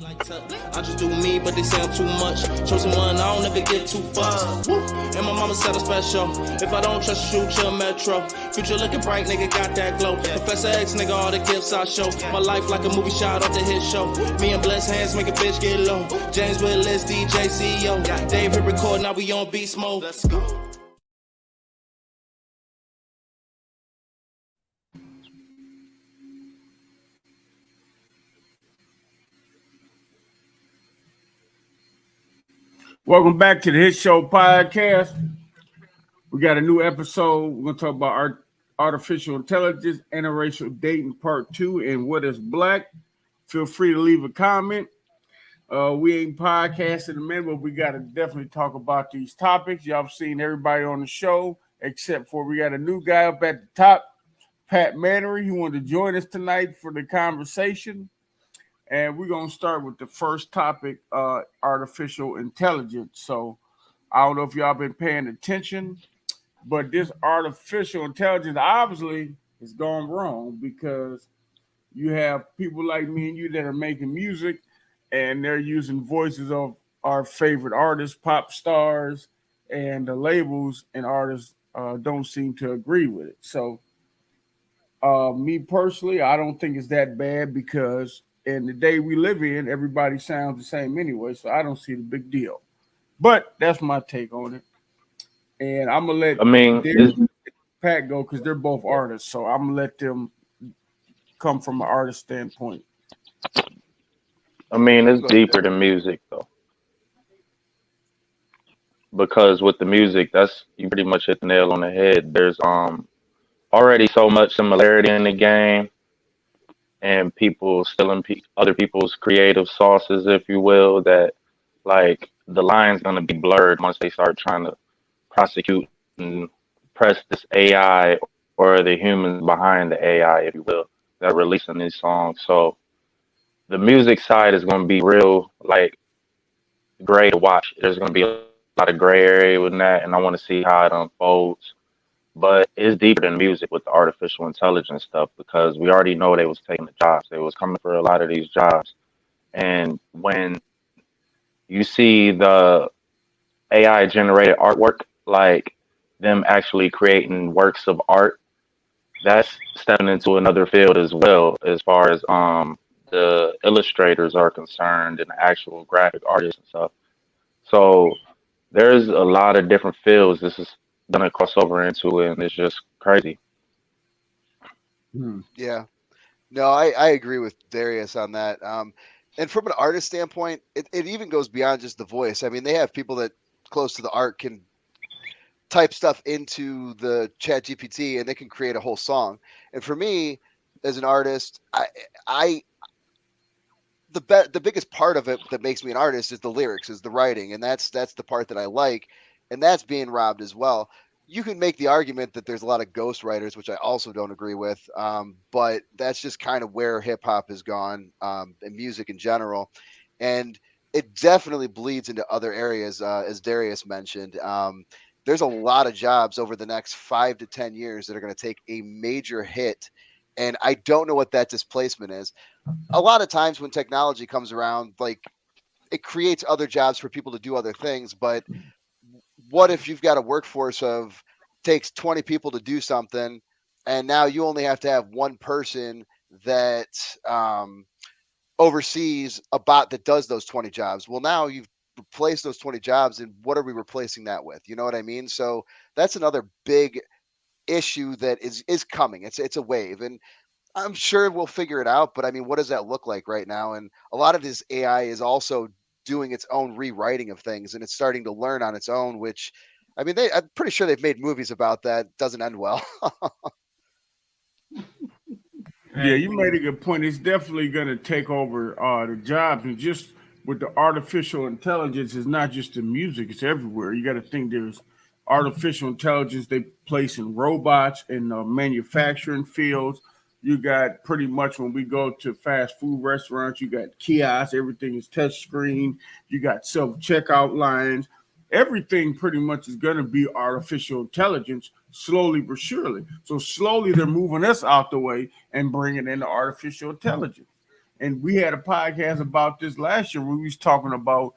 I just do me, but they say I'm too much. Chosen one, I don't ever get too far. And my mama said I'm special. If I don't trust you, shoot your metro. Future looking bright, nigga, got that glow. Professor X, nigga, all the gifts I show. My life like a movie shot off the hit show. Me and blessed hands make a bitch get low. James Willis, DJ CEO. Dave hit record, now we on beast mode. Let's go. Welcome back to the Hit Show podcast. We got a new episode. We're going to talk about artificial intelligence, interracial dating part 2, and what is black. Feel free to leave a comment. We ain't podcasting in a minute, but we got to definitely talk about these topics. Y'all have seen everybody on the show, except for we got a new guy up at the top, Pat Mannery. He wanted to join us tonight for the conversation. And we're going to start with the first topic, artificial intelligence. So I don't know if y'all been paying attention, but this artificial intelligence obviously has gone wrong because you have people like me and you that are making music and they're using voices of our favorite artists, pop stars, and the labels and artists don't seem to agree with it. So me personally, I don't think it's that bad because in the day we live in, everybody sounds the same anyway, so I don't see the big deal. But that's my take on it. And I'm going to let Pat go because they're both artists, so I'm going to let them come from an artist standpoint. I mean, it's deeper than music, though. Because with the music, you pretty much hit the nail on the head. There's already so much similarity in the game. And people stealing other people's creative sauces, if you will, that like the line's going to be blurred once they start trying to prosecute and press this AI or the humans behind the AI, if you will, that are releasing these songs. So the music side is going to be real, like, gray to watch. There's going to be a lot of gray area with that, and I want to see how it unfolds. But it's deeper than music with the artificial intelligence stuff because we already know they was taking the jobs. They was coming for a lot of these jobs. And when you see the AI generated artwork, like them actually creating works of art, that's stepping into another field as well, as far as the illustrators are concerned and the actual graphic artists and stuff. So there's a lot of different fields this is gonna cross over into, and it's just crazy. Yeah, no, I agree with Darius on that. And from an artist standpoint, it even goes beyond just the voice. I mean, they have people that close to the art can type stuff into the Chat GPT and they can create a whole song. And for me, as an artist, the biggest part of it that makes me an artist is the lyrics, is the writing, and that's the part that I like, and that's being robbed as well. You can make the argument that there's a lot of ghostwriters, which I also don't agree with, but that's just kind of where hip hop has gone, and music in general, and it definitely bleeds into other areas, as Darius mentioned. There's a lot of jobs over the next 5 to 10 years that are going to take a major hit, and I don't know what that displacement is. A lot of times when technology comes around, like, it creates other jobs for people to do other things, but what if you've got a workforce of takes 20 people to do something, and now you only have to have one person that oversees a bot that does those 20 jobs? Well, now you've replaced those 20 jobs, and what are we replacing that with? You know what I mean? So that's another big issue that is coming. It's a wave, and I'm sure we'll figure it out. But I mean, what does that look like right now? And a lot of this AI is also doing its own rewriting of things, and it's starting to learn on its own, which, I mean, I'm pretty sure they've made movies about that. Doesn't end well. Yeah, you made a good point. It's definitely going to take over the jobs, and just with the artificial intelligence, it's not just the music; it's everywhere. You got to think there's artificial intelligence they place in robots in manufacturing fields. You got pretty much when we go to fast food restaurants, you got kiosks, everything is touch screen. You got self-checkout lines. Everything pretty much is going to be artificial intelligence slowly but surely. So slowly they're moving us out the way and bringing in the artificial intelligence. And we had a podcast about this last year where we was talking about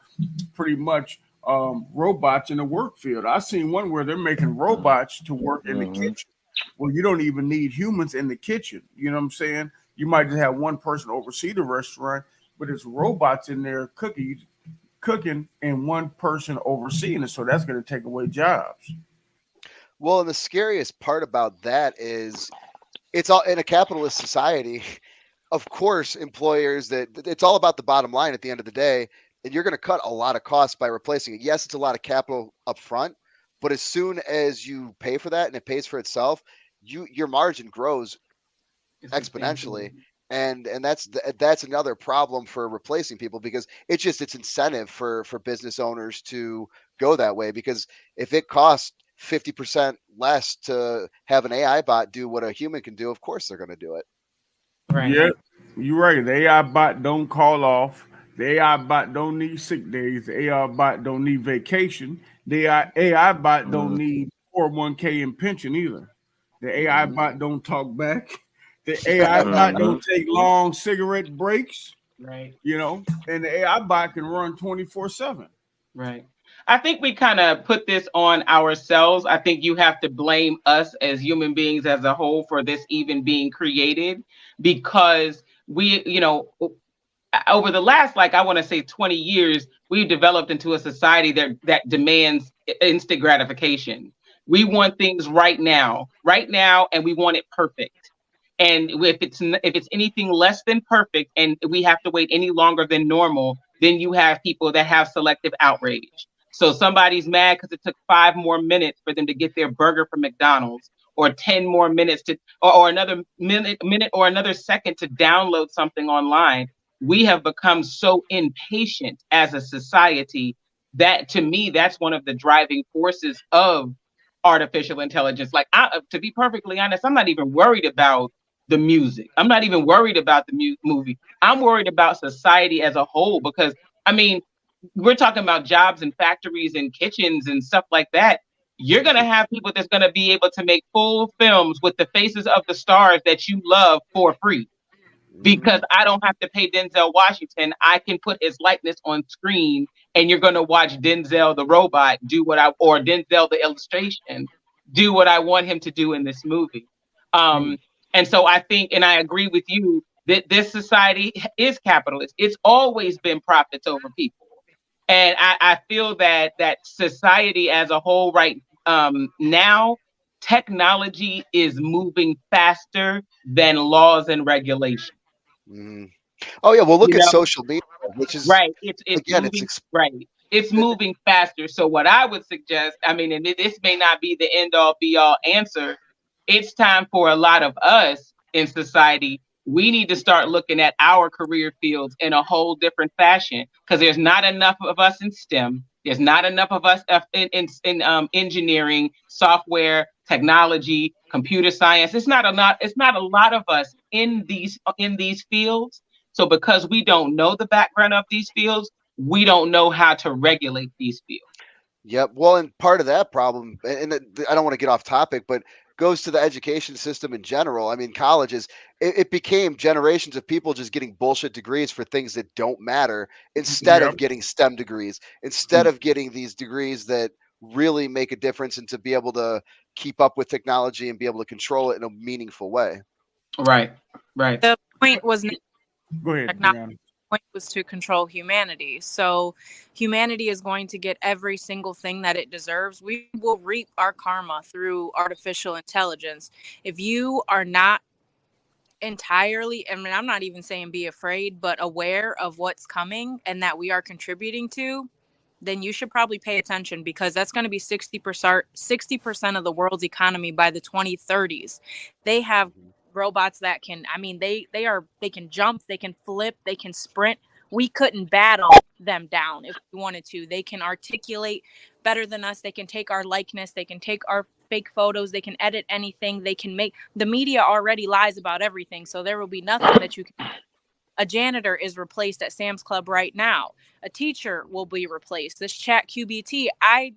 pretty much robots in the work field. I seen one where they're making robots to work in the Mm-hmm. kitchen. Well, you don't even need humans in the kitchen. You know what I'm saying? You might just have one person oversee the restaurant, but it's robots in there cooking and one person overseeing it. So that's going to take away jobs. Well, and the scariest part about that is it's all in a capitalist society. Of course, employers that it's all about the bottom line at the end of the day, and you're going to cut a lot of costs by replacing it. Yes, it's a lot of capital up front, but as soon as you pay for that and it pays for itself, your margin grows exponentially. And that's another problem for replacing people, because it's incentive for business owners to go that way, because if it costs 50% less to have an AI bot do what a human can do, of course they're going to do it. Right. Yeah, you're right. The AI bot don't call off. The AI bot don't need sick days. The AI bot don't need vacation. The AI bot don't need 401k and pension either. The AI bot don't talk back. The AI bot Mm-hmm. don't take long cigarette breaks. Right. You know, and the AI bot can run 24/7. Right. I think we kind of put this on ourselves. I think you have to blame us as human beings as a whole for this even being created, because we, over the last, like, I want to say 20 years, we've developed into a society that demands instant gratification. We want things right now, and we want it perfect. And if it's anything less than perfect, and we have to wait any longer than normal, then you have people that have selective outrage. So somebody's mad because it took 5 more minutes for them to get their burger from McDonald's, or 10 more minutes or another minute or another second to download something online. We have become so impatient as a society that, to me, that's one of the driving forces of artificial intelligence. Like, to be perfectly honest, I'm not even worried about the music. I'm not even worried about the movie. I'm worried about society as a whole, because, I mean, we're talking about jobs and factories and kitchens and stuff like that. You're going to have people that's going to be able to make full films with the faces of the stars that you love for free, because I don't have to pay Denzel Washington. I can put his likeness on screen, and you're going to watch Denzel the robot or Denzel the illustration do what I want him to do in this movie. And so I think, and I agree with you, that this society is capitalist. It's always been profits over people. And I feel that society as a whole right now, technology is moving faster than laws and regulations. Oh yeah, well, look at social media, which is right. It's again, moving, right. It's moving faster. So what I would suggest, I mean, and this may not be the end all be all answer, it's time for a lot of us in society. We need to start looking at our career fields in a whole different fashion, because there's not enough of us in STEM. There's not enough of us in engineering, software, technology, computer science. It's not a lot of us in these fields. So because we don't know the background of these fields, we don't know how to regulate these fields. Yep. Well, and part of that problem, and I don't want to get off topic, but goes to the education system in general. I mean, colleges, it became generations of people just getting bullshit degrees for things that don't matter, instead of getting STEM degrees, instead of getting these degrees that really make a difference, and to be able to keep up with technology and be able to control it in a meaningful way. Right. The point was Go ahead, point was to control humanity. So humanity is going to get every single thing that it deserves. We will reap our karma through artificial intelligence. If you are not entirely, I mean, I'm not even saying be afraid, but aware of what's coming and that we are contributing to, then you should probably pay attention, because that's going to be 60% of the world's economy by the 2030s. They have robots that can, I mean, they can jump, they can flip, they can sprint. We couldn't battle them down if we wanted to. They can articulate better than us. They can take our likeness. They can take our fake photos. They can edit anything. They can make, the media already lies about everything. So there will be nothing that you can. A janitor is replaced at Sam's Club right now. A teacher will be replaced. This chat QBT, I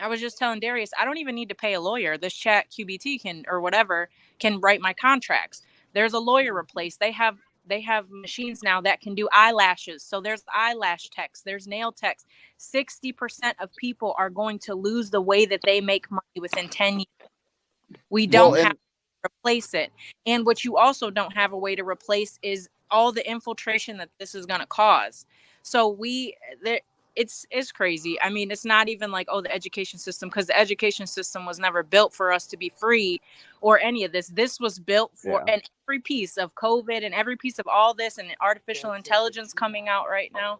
was just telling Darius, I don't even need to pay a lawyer. This chat QBT can write my contracts. There's a lawyer replaced. They have They have machines now that can do eyelashes. So there's eyelash techs, there's nail techs. 60% of people are going to lose the way that they make money within 10 years. We don't have to replace it. And what you also don't have a way to replace is all the infiltration that this is going to cause. So it's crazy. I mean, it's not even like, oh, the education system, because the education system was never built for us to be free or any of this. This was built for, and every piece of COVID and every piece of all this and artificial intelligence coming out right now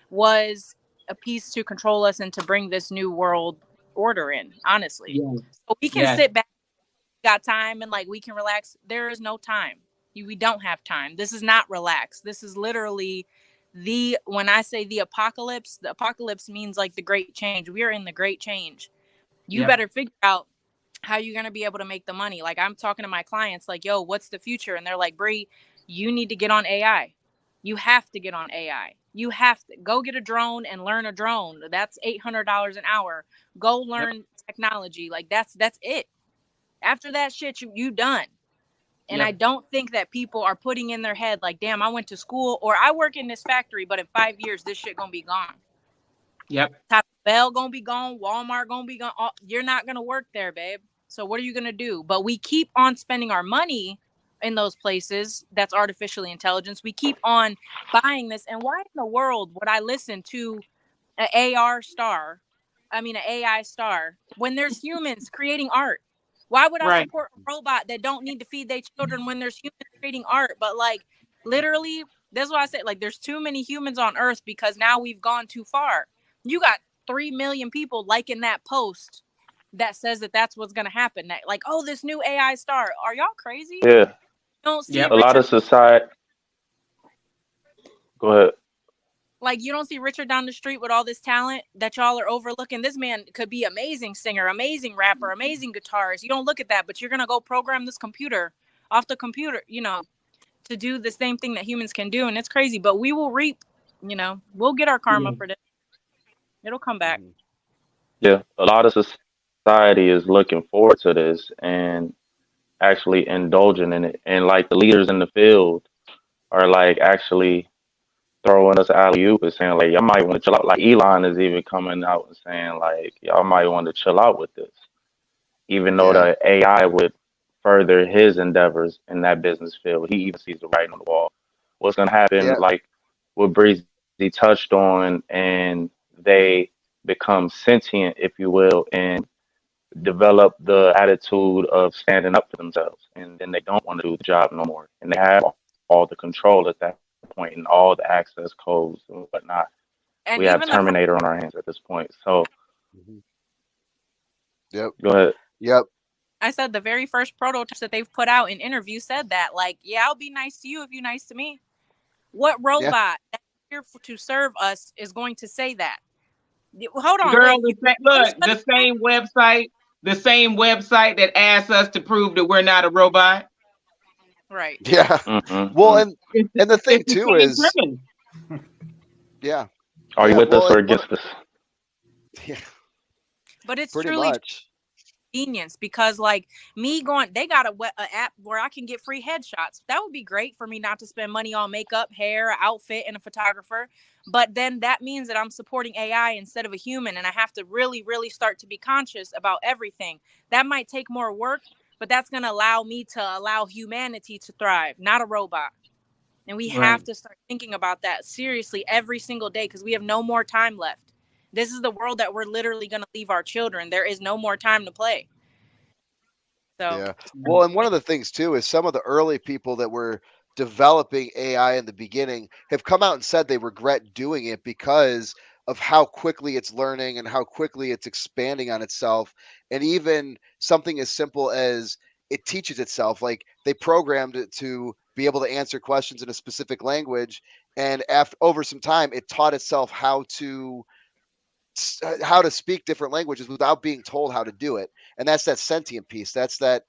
was a piece to control us and to bring this new world order in, honestly. So we can sit back, got time, and like we can relax. There is no time. We don't have time. This is not relax. This is literally when I say the apocalypse means like the great change. We are in the great change. You better figure out how you're going to be able to make the money. Like, I'm talking to my clients like, yo, what's the future? And they're like, Bree, you need to get on AI. You have to get on AI. You have to go get a drone and learn a drone. That's $800 an hour. Go learn technology. Like, that's it. After that shit, you done. And I don't think that people are putting in their head like, damn, I went to school or I work in this factory, but in 5 years, this shit gonna be gone. Taco Bell gonna be gone. Walmart gonna be gone. You're not gonna work there, babe. So what are you gonna do? But we keep on spending our money in those places. That's artificially intelligence. We keep on buying this. And why in the world would I listen to an AI star when there's humans creating art? Why would I support a robot that don't need to feed their children when there's humans creating art? But like, literally, that's why I say, like, there's too many humans on Earth because now we've gone too far. You got 3 million people liking that post that says that that's what's going to happen. That, like, oh, this new AI star. Are y'all crazy? Yeah. You don't see a lot of society. Go ahead. Like, you don't see Richard down the street with all this talent that y'all are overlooking. This man could be amazing singer, amazing rapper, amazing guitarist. You don't look at that, but you're going to go program this computer off the computer, to do the same thing that humans can do. And it's crazy, but we will reap, we'll get our karma for this. It'll come back. Yeah. A lot of society is looking forward to this and actually indulging in it. And like the leaders in the field are like actually throwing us alley-oop and saying like, y'all might want to chill out. Like Elon is even coming out and saying like, y'all might want to chill out with this, even though the AI would further his endeavors in that business field. He even sees the writing on the wall. What's going to happen, like what Breezy touched on, and they become sentient, if you will, and develop the attitude of standing up for themselves, and then they don't want to do the job no more, and they have all the control at that point and all the access codes and whatnot. And we have Terminator on our hands at this point. So go ahead. I said the very first prototypes that they've put out in interviews said that, like, yeah, I'll be nice to you if you're nice to me. What robot that's here to serve us is going to say that? Hold on, girl. Look, the same website that asks us to prove that we're not a robot. Right. Yeah. Well, and the thing too is, are you with us or against us? Yeah. But it's pretty truly much convenience, because like me going, they got a app where I can get free headshots. That would be great for me not to spend money on makeup, hair, outfit, and a photographer. But then that means that I'm supporting AI instead of a human, and I have to really, really start to be conscious about everything. That might take more work, but that's going to allow me to allow humanity to thrive, not a robot. And we have to start thinking about that seriously every single day, because we have no more time left. This is the world that we're literally going to leave our children. There is no more time to play. So, well, and one of the things too is some of the early people that were developing AI in the beginning have come out and said they regret doing it because of how quickly it's learning and how quickly it's expanding on itself. And even something as simple as it teaches itself, like they programmed it to be able to answer questions in a specific language. And over some time, it taught itself how to speak different languages without being told how to do it. And that's that sentient piece. That's that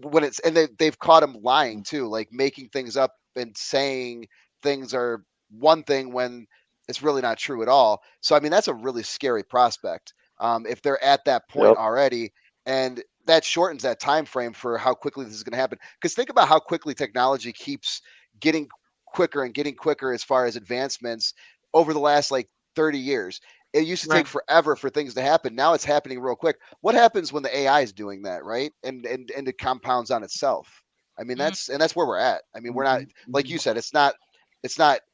when it's, and they've caught him lying too, like making things up and saying things are one thing when it's really not true at all. So, I mean, that's a really scary prospect if they're at that point already. And that shortens that time frame for how quickly this is going to happen. Because think about how quickly technology keeps getting quicker and getting quicker as far as advancements over the last like 30 years. It used to take forever for things to happen. Now it's happening real quick. What happens when the AI is doing that, right? And it compounds on itself. I mean, that's where we're at. I mean, we're not, like you said, it's not,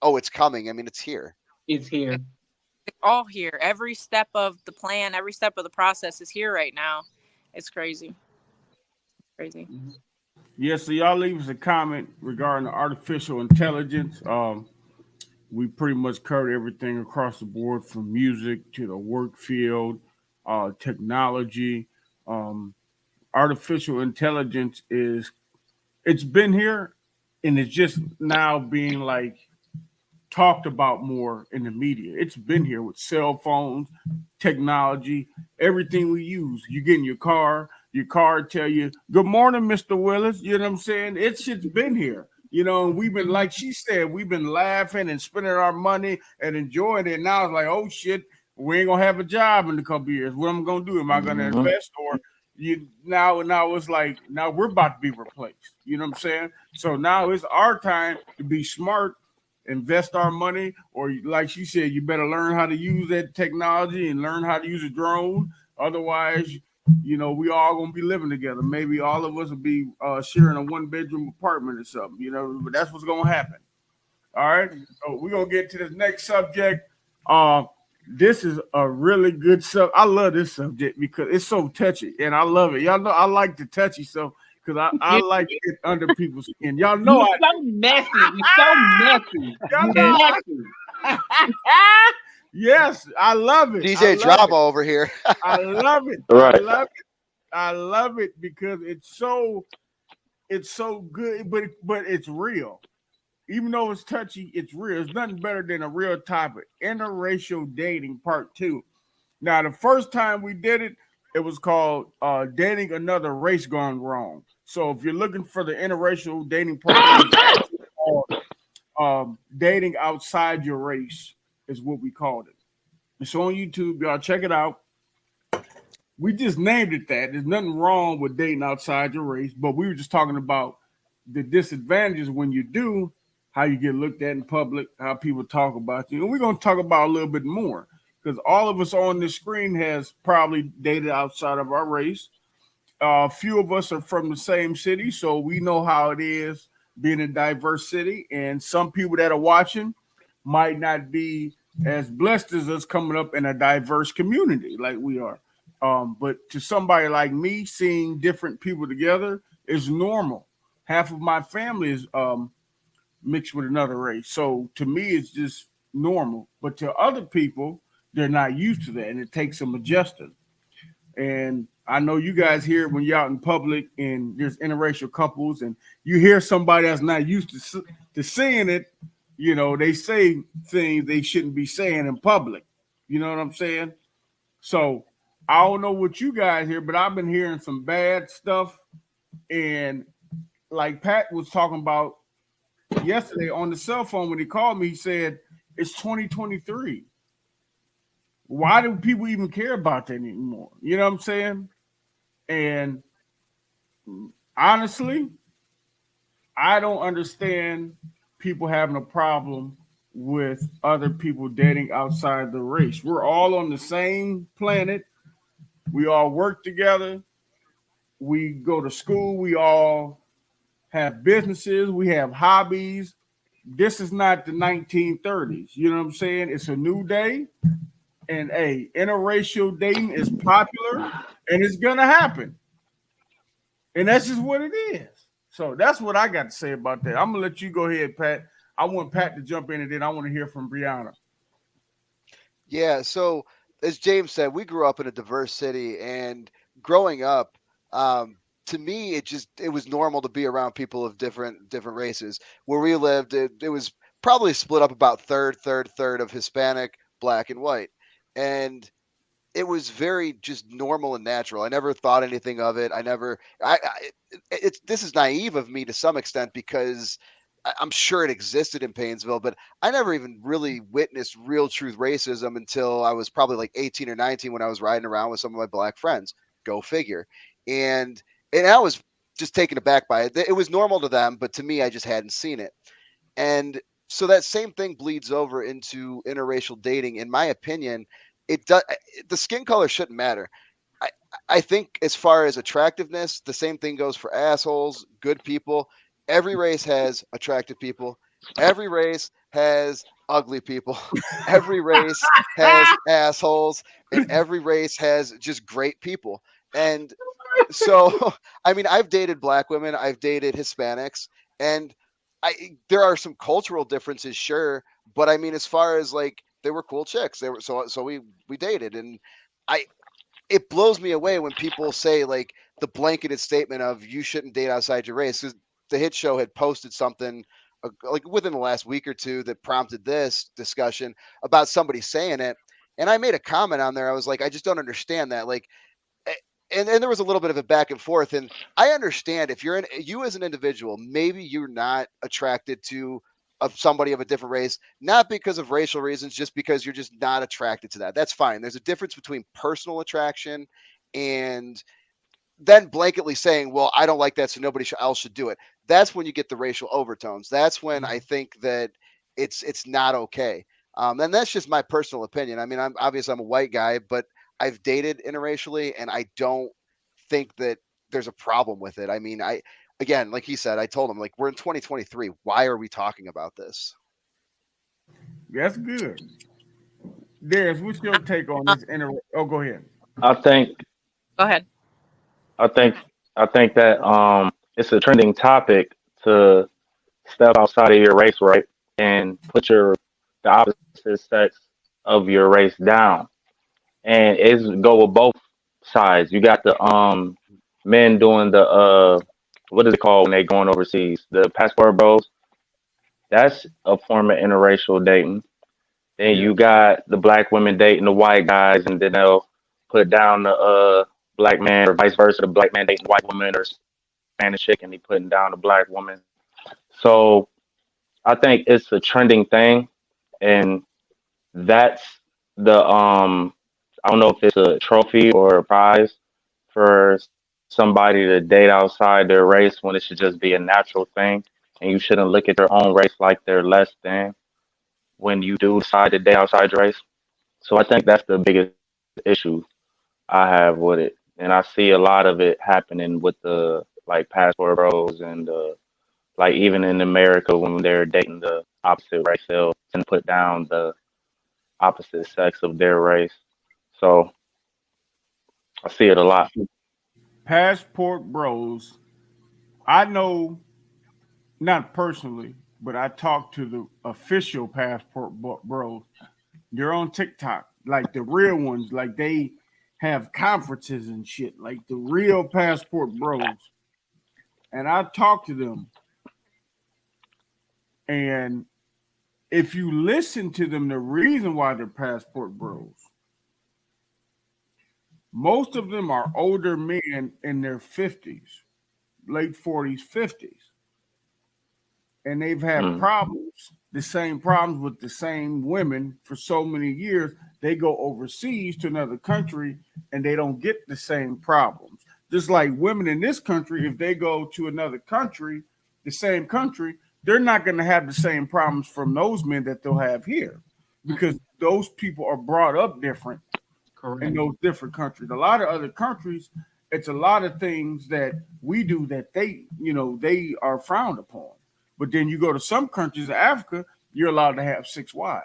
oh, it's coming. I mean, it's here. It's here. It's all here. Every step of the plan, every step of the process is here right now. It's crazy. Crazy. Yeah, so y'all leave us a comment regarding the artificial intelligence. We pretty much covered everything across the board from music to the work field, technology. Artificial intelligence it's been here and it's just now being like talked about more in the media. It's been here with cell phones, technology, everything we use. You get in your car tell you, good morning, Mr. Willis. You know what I'm saying? It's been here. You know, and we've been, like she said, we've been laughing and spending our money and enjoying it. Now it's like, oh shit, we ain't gonna have a job in a couple of years. What am I gonna do? Am I gonna invest? Or now it's like, now we're about to be replaced. You know what I'm saying? So now it's our time to be smart, invest our money, or like she said, you better learn how to use that technology and learn how to use a drone. Otherwise, you know, we all gonna be living together. Maybe all of us will be sharing a 1-bedroom apartment or something, you know, but that's what's gonna happen. All right. So we're gonna get to this next subject. This is a really good subject. I love this subject because it's so touchy and I love it. Y'all know I like the touchy stuff because I like to get under people's skin. Y'all know You're so messy. You're so messy. Y'all know messy. Yes, I love it. DJ drama over here. I love it. Right. I love it. I love it because it's so good, but it's real. Even though it's touchy, it's real. It's nothing better than a real topic. Interracial dating part 2. Now, the first time we did it, it was called dating another race gone wrong. So if you're looking for the interracial dating part, dating outside your race is what we called it. It's on YouTube. Y'all check it out. We just named it that. There's nothing wrong with dating outside your race, but we were just talking about the disadvantages when you do, how you get looked at in public, how people talk about you. And we're going to talk about a little bit more because all of us on this screen has probably dated outside of our race. A few of us are from the same city, so we know how it is being a diverse city. And some people that are watching might not be as blessed as us coming up in a diverse community like we are. But to somebody like me, seeing different people together is normal. Half of my family is mixed with another race. So to me, it's just normal. But to other people, they're not used to that, and it takes some adjusting. And I know you guys hear when you're out in public and there's interracial couples, and you hear somebody that's not used to seeing it, you know, they say things they shouldn't be saying in public. You know what I'm saying? So I don't know what you guys hear, but I've been hearing some bad stuff. And like Pat was talking about yesterday on the cell phone when he called me, he said, it's 2023. Why do people even care about that anymore? You know what I'm saying? And honestly, I don't understand people having a problem with other people dating outside the race. We're all on the same planet. We all work together. We go to school. We all have businesses. We have hobbies. This is not the 1930s. You know what I'm saying? It's a new day. And interracial dating is popular and it's going to happen. And that's just what it is. So that's what I got to say about that. I'm going to let you go ahead, Pat. I want Pat to jump in and then I want to hear from Brianna. Yeah. So as James said, we grew up in a diverse city, and growing up, to me, it was normal to be around people of different races. Where we lived, it was probably split up about third of Hispanic, black, and white. And it was very just normal and natural. I never thought anything of it. This is naive of me to some extent because I'm sure it existed in Painesville, but I never even really witnessed real truth racism until I was probably like 18 or 19 when I was riding around with some of my black friends. Go figure. And I was just taken aback by it. It was normal to them, but to me, I just hadn't seen it. And so that same thing bleeds over into interracial dating. In my opinion, it does. The skin color shouldn't matter. I, I think as far as attractiveness, the same thing goes for assholes, good people. Every race has attractive people. Every race has ugly people. Every race has assholes, and every race has just great people. And so, I mean, I've dated black women, I've dated Hispanics, and there are some cultural differences, sure, but I mean, as far as like they were cool chicks, they were so we dated, and I it blows me away when people say like the blanketed statement of you shouldn't date outside your race, because the hit show had posted something like within the last week or two that prompted this discussion about somebody saying it, and I made a comment on there. I was like, I just don't understand that. Like, and there was a little bit of a back and forth, and I understand if you as an individual, maybe you're not attracted to somebody of a different race, not because of racial reasons, just because you're just not attracted to that. That's fine. There's a difference between personal attraction and then blanketly saying, well, I don't like that, so nobody else should do it. That's when you get the racial overtones. That's when I think that it's not okay. And that's just my personal opinion. I mean, I'm obviously I'm a white guy, but I've dated interracially, and I don't think that there's a problem with it. I mean, again, like he said, I told him, like, we're in 2023. Why are we talking about this? That's good. Darius, what's your take on this? Oh, go ahead. I think Go ahead. I think I think that it's a trending topic to step outside of your race, right, and put the opposite sex of your race down, and it's go with both sides. You got the men doing the what is it called when they going overseas? The passport bros. That's a form of interracial dating. Then Yeah. you got the black women dating the white guys, and then they'll put down the black man, or vice versa, the black man dating the white woman, or Spanish chick, and he putting down the black woman. So I think it's a trending thing, and that's the I don't know if it's a trophy or a prize for somebody to date outside their race when it should just be a natural thing, and you shouldn't look at your own race like they're less than when you do decide to date outside your race. So I think that's the biggest issue I have with it, and I see a lot of it happening with the like passport bros and like even in America when they're dating the opposite race, they'll and put down the opposite sex of their race. So I see it a lot. Passport bros. I know, not personally, but I talked to the official passport bros. They're on TikTok, like the real ones. Like they have conferences and shit, like the real passport bros. And I talked to them, and if you listen to them, the reason why they're passport bros, most of them are older men in their 50s, late 40s, 50s. And they've had Mm, problems, the same problems with the same women for so many years. They go overseas to another country and they don't get the same problems. Just like women in this country, if they go to another country, the same country, they're not going to have the same problems from those men that they'll have here because those people are brought up different in Correct. those different countries. A lot of other countries, it's a lot of things that we do that they are frowned upon. But then you go to some countries in Africa, you're allowed to have 6 wives.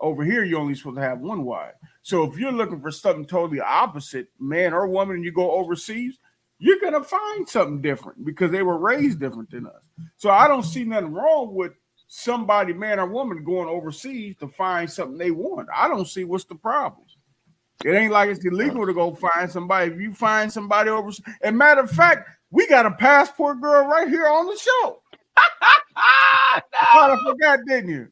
Over here, you're only supposed to have 1 wife. So if you're looking for something totally opposite, man or woman, and you go overseas, you're gonna find something different because they were raised different than us. So I don't see nothing wrong with somebody, man or woman, going overseas to find something they want. I don't see what's the problem. It ain't like it's illegal to go find somebody. If you find somebody overseas, and matter of fact, we got a passport girl right here on the show. I No. forgot, didn't you?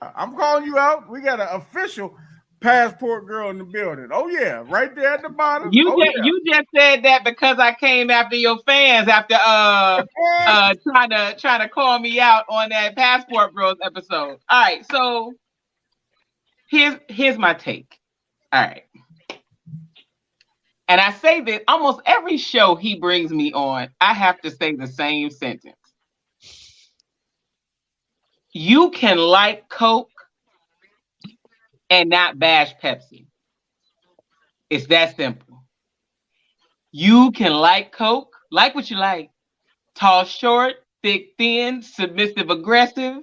I'm calling you out. We got an official passport girl in the building. Oh yeah, right there at the bottom. You Oh just yeah. you just said that because I came after your fans after trying to call me out on that Passport Bros episode. All right, so here's my take. All right. And I say this almost every show he brings me on, I have to say the same sentence. You can like Coke and not bash Pepsi. It's that simple. You can like Coke, like what you like. Tall, short, thick, thin, submissive, aggressive,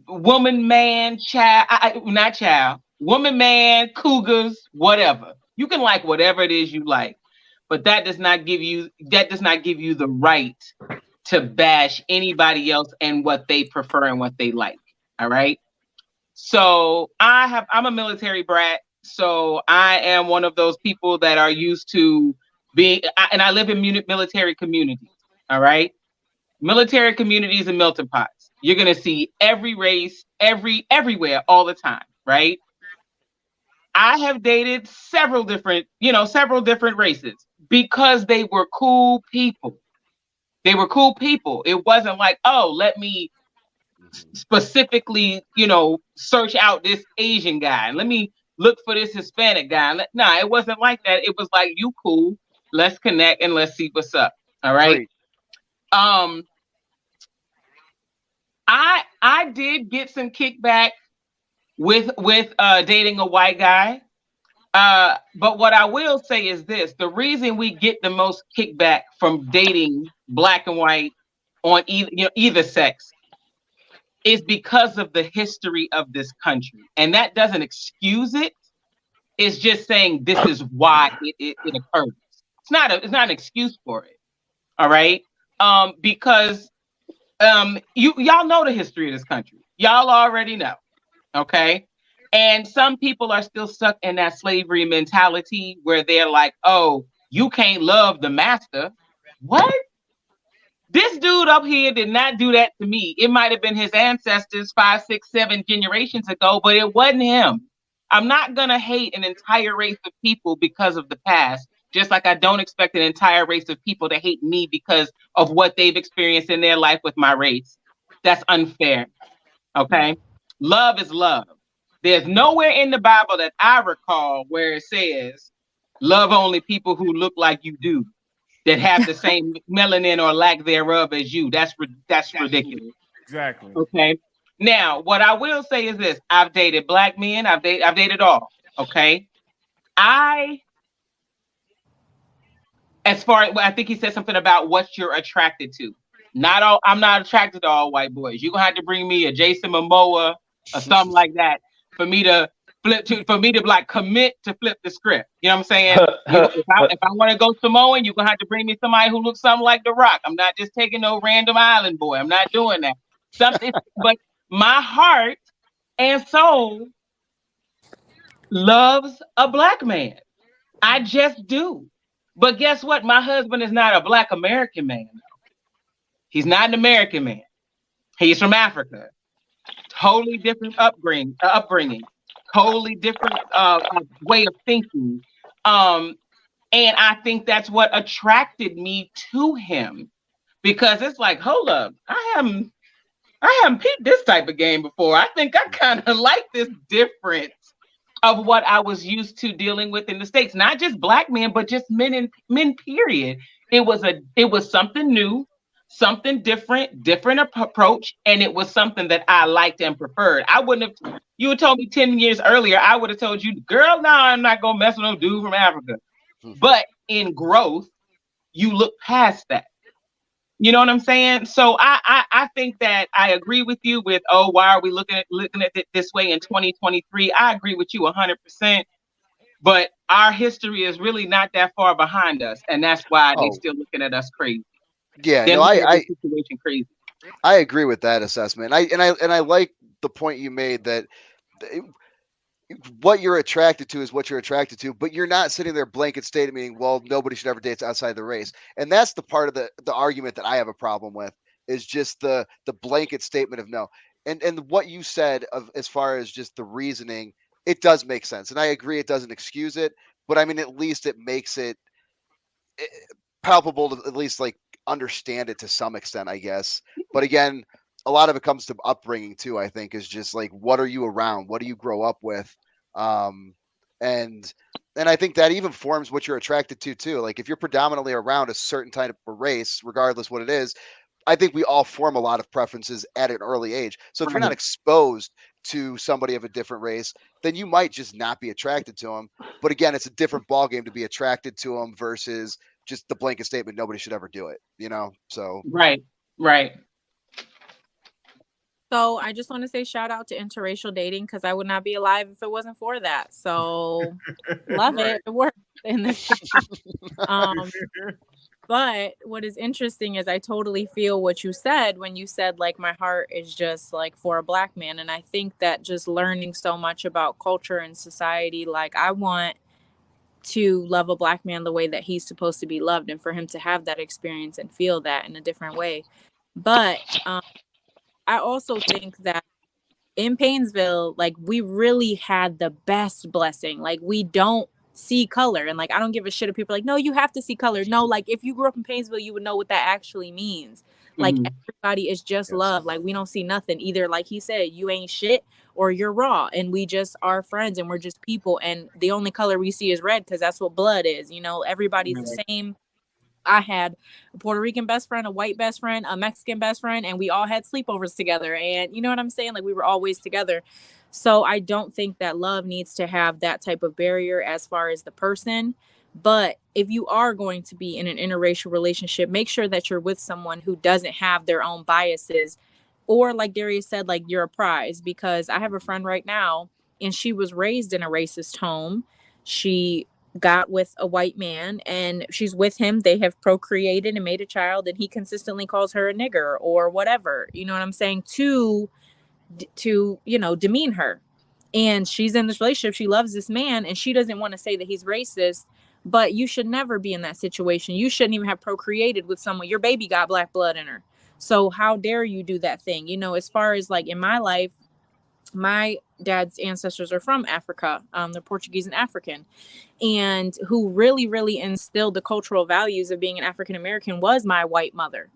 woman, man, child, not child, woman, man, cougars, whatever. You can like whatever it is you like, but that does not give you the right to bash anybody else and what they prefer and what they like. All right. So I'm a military brat. So I am one of those people that are used to being, and I live in military communities. All right. Military communities and melting pots. You're going to see every race, everywhere, all the time. Right. I have dated several different races because they were cool people. They were cool people. It wasn't like, oh, let me specifically, search out this Asian guy. Let me look for this Hispanic guy. Nah, it wasn't like that. It was like, you cool. Let's connect and let's see what's up. All right. Great. I did get some kickback with dating a white guy. But what I will say is this: the reason we get the most kickback from dating black and white on either sex is because of the history of this country. And that doesn't excuse it. It's just saying this is why it occurs. It's not an excuse for it. All right. Because y'all know the history of this country. Y'all already know. Okay. And some people are still stuck in that slavery mentality where they're like, oh, you can't love the master. What? This dude up here did not do that to me. It might have been his ancestors 5, 6, 7 generations ago, but it wasn't him. I'm not going to hate an entire race of people because of the past, just like I don't expect an entire race of people to hate me because of what they've experienced in their life with my race. That's unfair. Okay? Love is love. There's nowhere in the Bible that I recall where it says, love only people who look like you do, that have the same melanin or lack thereof as you. That's ridiculous. Exactly. Okay. Now, what I will say is this: I've dated black men. I've dated all. Okay. I think he said something about what you're attracted to. Not all. I'm not attracted to all white boys. You're gonna have to bring me a Jason Momoa or something like that for me to like commit to flip the script. You know what I'm saying? If I want to go Samoan, you're gonna have to bring me somebody who looks something like The Rock. I'm not just taking no random island boy. I'm not doing that. Something, but my heart and soul loves a black man. I just do. But guess what? My husband is not a black American man. He's not an American man. He's from Africa. Totally different upbringing. Totally different way of thinking. And I think that's what attracted me to him, because it's like, hold up, I haven't peeped this type of game before. I think I kind of like this difference of what I was used to dealing with in the States. Not just black men, but just men period. It was something new, something different approach, and it was something that I liked and preferred. I wouldn't have. You had told me 10 years earlier, I would have told you, girl, no, I'm not gonna mess with no dude from Africa. But in growth, you look past that. You know what I'm saying? So I think that I agree with you with, oh, why are we looking at it this way in 2023? I agree with you 100%. But our history is really not that far behind us, and that's why they're still looking at us crazy. Yeah, They're no, I situation crazy. I agree with that assessment. I like the point you made that what you're attracted to is what you're attracted to, but you're not sitting there blanket statement meaning, well, nobody should ever date outside the race. And that's the part of the argument that I have a problem with, is just the blanket statement of no. And what you said of as far as just the reasoning, it does make sense. And I agree it doesn't excuse it, but I mean, at least it makes it palpable to at least like understand it to some extent, I guess. But again, a lot of it comes to upbringing too, I think, is just like, what are you around? What do you grow up with? And I think that even forms what you're attracted to too. Like if you're predominantly around a certain type of race, regardless what it is, I think we all form a lot of preferences at an early age. So if you're not Right. exposed to somebody of a different race, then you might just not be attracted to them. But again, it's a different ballgame to be attracted to them versus just the blanket statement, nobody should ever do it, you know? So Right. So I just want to say shout out to interracial dating, because I would not be alive if it wasn't for that. So love it. It works in this time. But what is interesting is I totally feel what you said when you said, like, my heart is just like for a Black man. And I think that just learning so much about culture and society, like, I want to love a Black man the way that he's supposed to be loved, and for him to have that experience and feel that in a different way. But I also think that in Painesville, like, we really had the best blessing. Like, we don't see color. And like, I don't give a shit if people are like, no, you have to see color. No, like, if you grew up in Painesville, you would know what that actually means. Like, everybody is just love. Like, we don't see nothing. Either, like he said, you ain't shit or you're raw. And we just are friends and we're just people. And the only color we see is red, because that's what blood is. You know, everybody's the same. I had a Puerto Rican best friend, a white best friend, a Mexican best friend, and we all had sleepovers together. And you know what I'm saying? Like, we were always together. So I don't think that love needs to have that type of barrier as far as the person. But if you are going to be in an interracial relationship, make sure that you're with someone who doesn't have their own biases. Or like Darius said, like, you're a prize. Because I have a friend right now, and she was raised in a racist home. She got with a white man and she's with him. They have procreated and made a child, and he consistently calls her a nigger or whatever, you know what I'm saying, to you know, demean her. And she's in this relationship, she loves this man, and she doesn't want to say that he's racist. But you should never be in that situation. You shouldn't even have procreated with someone. Your baby got Black blood in her, so how dare you do that thing? You know, as far as like in my life, my dad's ancestors are from Africa. They're Portuguese and African. And who really, really instilled the cultural values of being an African American was my white mother.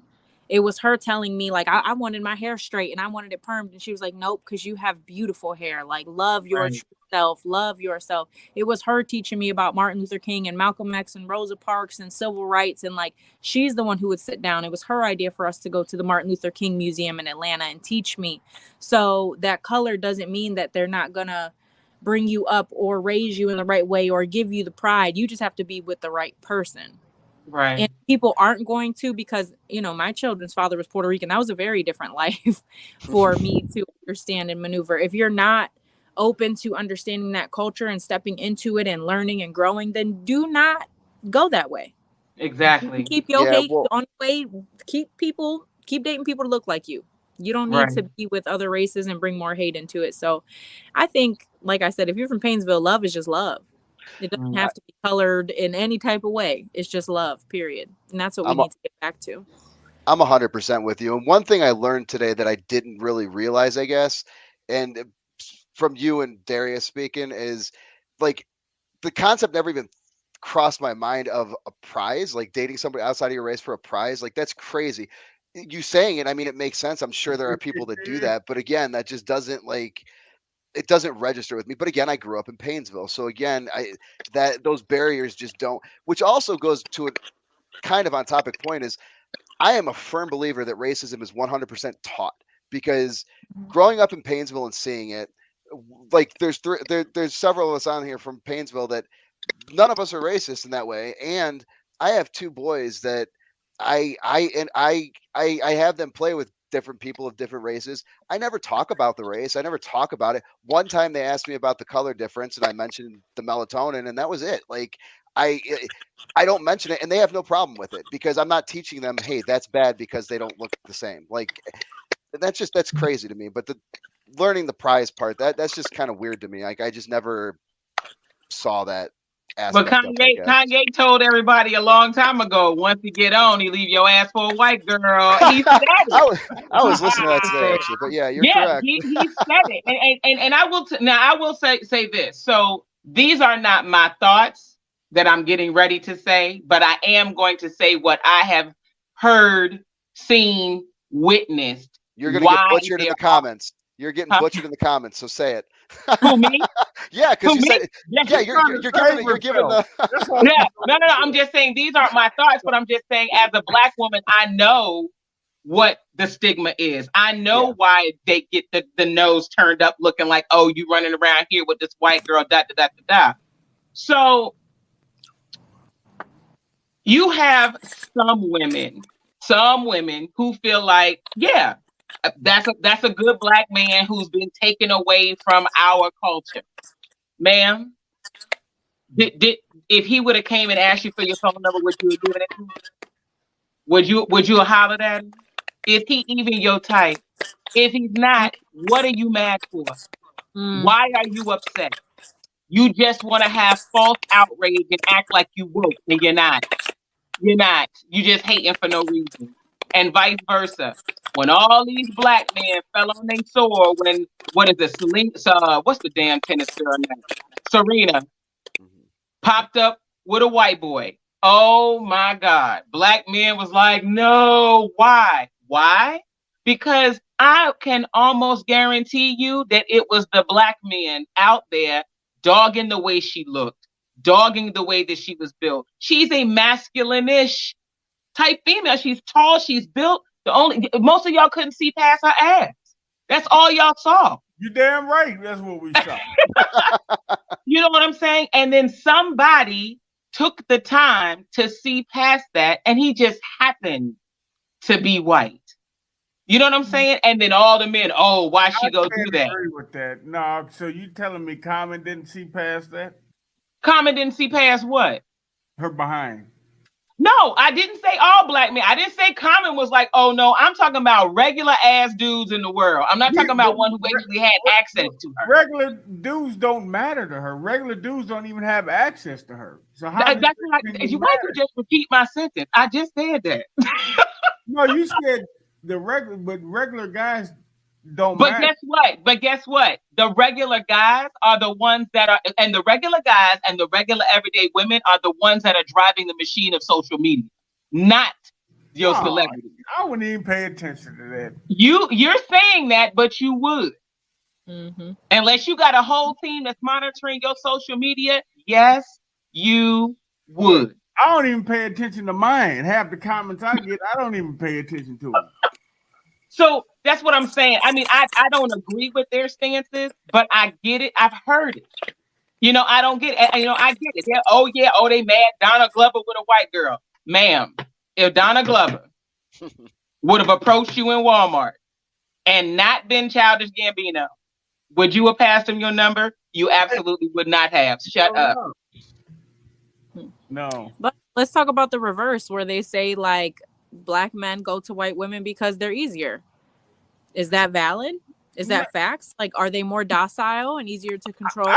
It was her telling me, like, I wanted my hair straight and I wanted it permed. And she was like, nope, because you have beautiful hair. Like, love your true self, love yourself. It was her teaching me about Martin Luther King and Malcolm X and Rosa Parks and civil rights. And like, she's the one who would sit down. It was her idea for us to go to the Martin Luther King Museum in Atlanta and teach me. So that color doesn't mean that they're not going to bring you up or raise you in the right way or give you the pride. You just have to be with the right person. Right. And people aren't going to, because, you know, my children's father was Puerto Rican. That was a very different life for me to understand and maneuver. If you're not open to understanding that culture and stepping into it and learning and growing, then do not go that way. Exactly. Keep your hate on the way. Keep dating people to look like you. You don't need to be with other races and bring more hate into it. So I think, like I said, if you're from Painesville, love is just love. It doesn't have to be colored in any type of way. It's just love, period. And that's what we need to get back to. I'm 100% with you. And one thing I learned today that I didn't really realize, I guess, and from you and Darius speaking, is like the concept never even crossed my mind of a prize, like dating somebody outside of your race for a prize. Like, that's crazy. You saying it, I mean, it makes sense. I'm sure there are people that do that. But again, that just doesn't it doesn't register with me. But again, I grew up in Painesville. So again, those barriers just don't, which also goes to a kind of on topic point is I am a firm believer that racism is 100% taught, because growing up in Painesville and seeing it, like there's several of us on here from Painesville that none of us are racist in that way. And I have two boys that I have them play with different people of different races. I never talk about the race. I never talk about it. One time they asked me about the color difference and I mentioned the melatonin, and that was it. Like, I don't mention it, and they have no problem with it, because I'm not teaching them, hey, that's bad because they don't look the same. Like, that's crazy to me. But the learning the prize part, that's just kind of weird to me. Like, I just never saw that aspect. But Kanye told everybody a long time ago, once he get on, he leave your ass for a white girl. He said it. I was listening to that today, actually. But yeah, you're correct. He said it. And I will say this. So these are not my thoughts that I'm getting ready to say, but I am going to say what I have heard, seen, witnessed. You're going to get butchered in the comments. You're getting butchered in the comments, so say it. Who, me? Yeah, because you said, you're giving the. No. I'm just saying these aren't my thoughts, but I'm just saying, as a Black woman, I know what the stigma is. I know why they get the nose turned up looking like, oh, you running around here with this white girl, da da da da da. So you have some women who feel like, yeah, that's a good black man who's been taken away from our culture. Ma'am, if he would have came and asked you for your phone number, would you have given it to him? Would you have hollered at him? Is he even your type? If he's not, what are you mad for? Why are you upset? You just want to have false outrage and act like you woke, and you're not. You're not. You just hating for no reason. And vice versa. When all these black men fell on their sword, when what is it? What's the damn tennis girl name? Serena popped up with a white boy. Oh my God. Black men was like, no, why? Why? Because I can almost guarantee you that it was the black men out there dogging the way she looked, dogging the way that she was built. She's a masculine-ish type female. She's tall, she's built. Most of y'all couldn't see past her ass. That's all y'all saw. You damn right. That's what we saw. You know what I'm saying? And then somebody took the time to see past that, and he just happened to be white. You know what I'm saying? And then all the men, oh, why she go do that? I agree with that. No, so you telling me Common didn't see past that? Common didn't see past what? Her behind. No, I didn't say all black men. I didn't say Common was like, oh no, I'm talking about regular ass dudes in the world. I'm not talking about one who actually had access to her. Regular dudes don't matter to her. Regular dudes don't even have access to her. So how that's like, you might just repeat my sentence. I just said that. No, you said regular guys don't but matter. Guess what? The regular guys are the ones that are, and the regular guys and the regular everyday women are the ones that are driving the machine of social media, not your celebrity. I wouldn't even pay attention to that. You're saying that, but you would. Unless you got a whole team that's monitoring your social media, yes, you would. I don't even pay attention to mine. Half the comments I get, I don't even pay attention to them. So that's what I'm saying. I mean, I don't agree with their stances, but I get it. I've heard it. You know, I don't get it. You know, I get it. They mad. Donna Glover with a white girl. Ma'am, if Donna Glover would have approached you in Walmart and not been Childish Gambino, would you have passed him your number? You absolutely would not have. Shut up. No. But let's talk about the reverse, where they say like black men go to white women because they're easier. Is that valid? Is that facts? Like, are they more docile and easier to control?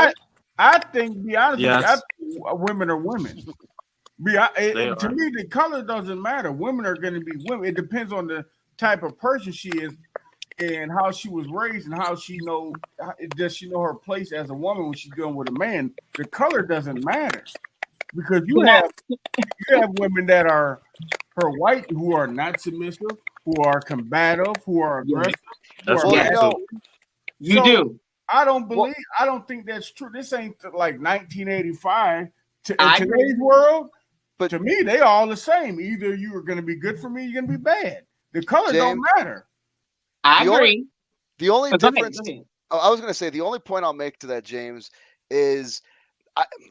I think, be honest, Yes. women are women. To me, the color doesn't matter. Women are going to be women. It depends on the type of person she is and how she was raised and how she does she know her place as a woman when she's dealing with a man. The color doesn't matter because you have women that are white who are not submissive, who are combative, who are aggressive. You do. I don't think that's true. This ain't like 1985. In today's world, but to me, they all the same. Either you are going to be good for me, you're going to be bad. The color don't matter. I agree. The only difference, I was going to say, the only point I'll make to that, James, is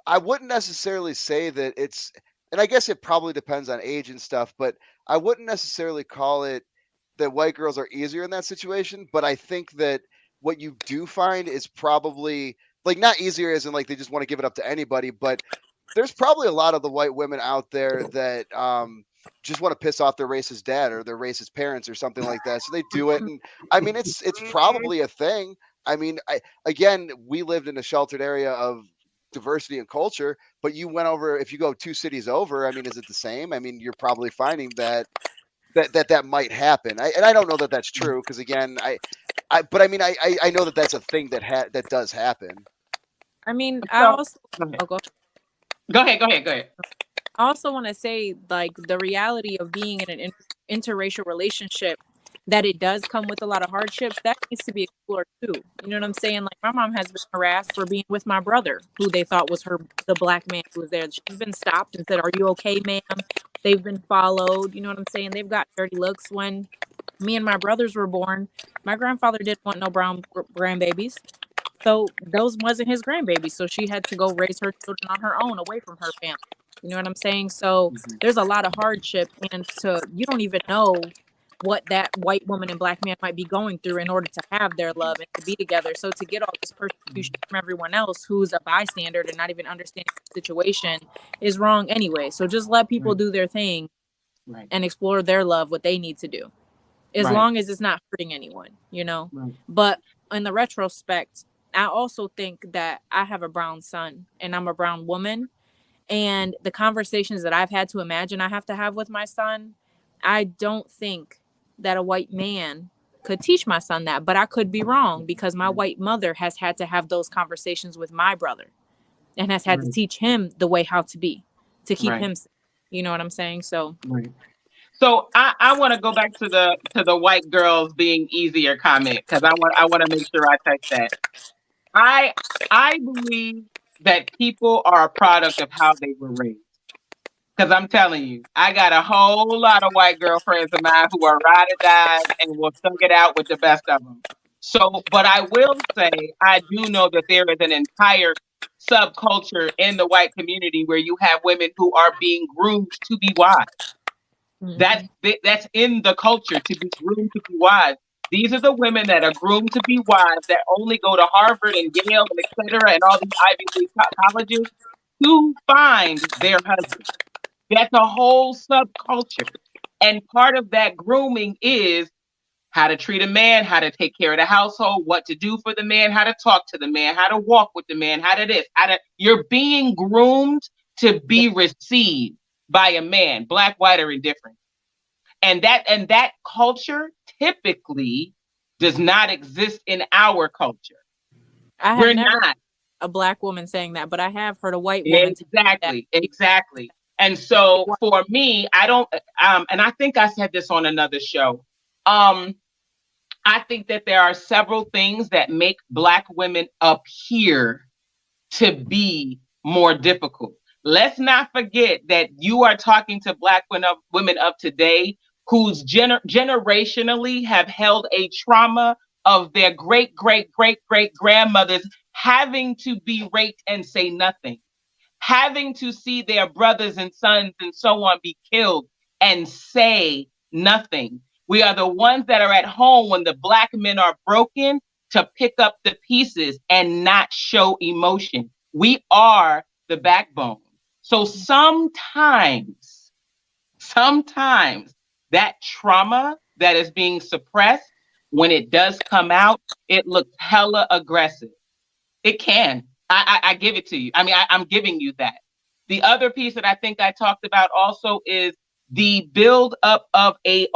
I wouldn't necessarily say that it's, and I guess it probably depends on age and stuff, but I wouldn't necessarily call it that white girls are easier in that situation. But I think that what you do find is probably like not easier as in like they just want to give it up to anybody, but there's probably a lot of the white women out there that just want to piss off their racist dad or their racist parents or something like that. So they do it. And I mean, it's probably a thing. I mean, we lived in a sheltered area of diversity and culture, but you went over, if you go 2 cities over, I mean, is it the same? I mean, you're probably finding that might happen. And I don't know that that's true. Cause again, but I mean, I know that that's a thing that does happen. I mean, I also, Go ahead. I also want to say, like, the reality of being in an interracial relationship, that it does come with a lot of hardships, that needs to be explored too. You know what I'm saying? Like, my mom has been harassed for being with my brother, who they thought was the black man who was there. She's been stopped and said, "Are you okay, ma'am?" They've been followed. You know what I'm saying? They've got dirty looks when Me and my brothers were born. My grandfather didn't want no brown grandbabies. So those wasn't his grandbabies. So she had to go raise her children on her own away from her family. You know what I'm saying? So there's a lot of hardship, and you don't even know what that white woman and black man might be going through in order to have their love and to be together. So to get all this persecution from everyone else who's a bystander and not even understanding the situation is wrong anyway. So just let people do their thing and explore their love, what they need to do, as long as it's not hurting anyone, you know. But in the retrospect, I also think that I have a brown son and I'm a brown woman, and the conversations that I've had to imagine I have to have with my son, I don't think that a white man could teach my son that. But I could be wrong, because my white mother has had to have those conversations with my brother and has had to teach him the way how to be, to keep him safe. You know what I'm saying? So So I want to go back to the white girls being easier comment, because I want to make sure I touch that. I believe that people are a product of how they were raised. Because I'm telling you, I got a whole lot of white girlfriends of mine who are ride or die and will thug it out with the best of them. So, but I will say, I do know that there is an entire subculture in the white community where you have women who are being groomed to be wives. That's in the culture, to be groomed to be wives. These are the women that are groomed to be wives that only go to Harvard and Yale and et cetera and all these Ivy League colleges to find their husband. That's a whole subculture. And part of that grooming is how to treat a man, how to take care of the household, what to do for the man, how to talk to the man, how to walk with the man, you're being groomed to be received by a man, black, white, or indifferent. And that culture typically does not exist in our culture. We're not a black woman saying that, but I have heard a white woman. Exactly. And so for me, I don't, and I think I said this on another show. I think that there are several things that make black women appear to be more difficult. Let's not forget that you are talking to black women of today who's generationally have held a trauma of their great grandmothers having to be raped and say nothing, having to see their brothers and sons and so on be killed and say nothing. We are the ones that are at home when the black men are broken to pick up the pieces and not show emotion. We are the backbone. So sometimes that trauma that is being suppressed, when it does come out, it looks hella aggressive. It can. I give it to you. I mean, I'm giving you that. The other piece that I think I talked about also is the build up of a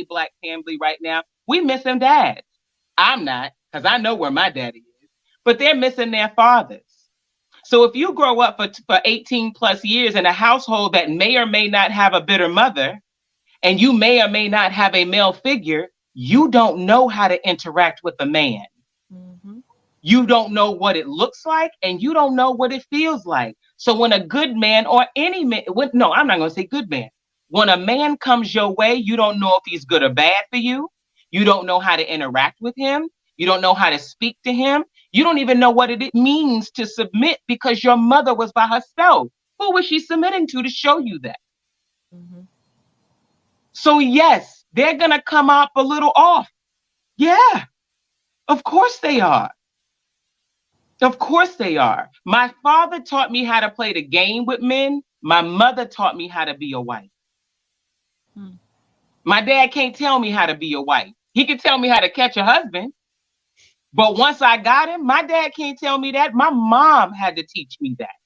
black family right now. We missing dads. I'm not, because I know where my daddy is, but they're missing their fathers. So if you grow up for 18 plus years in a household that may or may not have a bitter mother, and you may or may not have a male figure, you don't know how to interact with a man. You don't know what it looks like, and you don't know what it feels like. So when a good man, or any man, no, I'm not going to say good man. When a man comes your way, you don't know if he's good or bad for you. You don't know how to interact with him. You don't know how to speak to him. You don't even know what it means to submit, because your mother was by herself. Who was she submitting to show you that? So yes, they're going to come up a little off. Yeah, of course they are. Of course they are. My father taught me how to play the game with men. My mother taught me how to be a wife. My dad can't tell me how to be a wife. He can tell me how to catch a husband. But once I got him, my dad can't tell me that. My mom had to teach me that,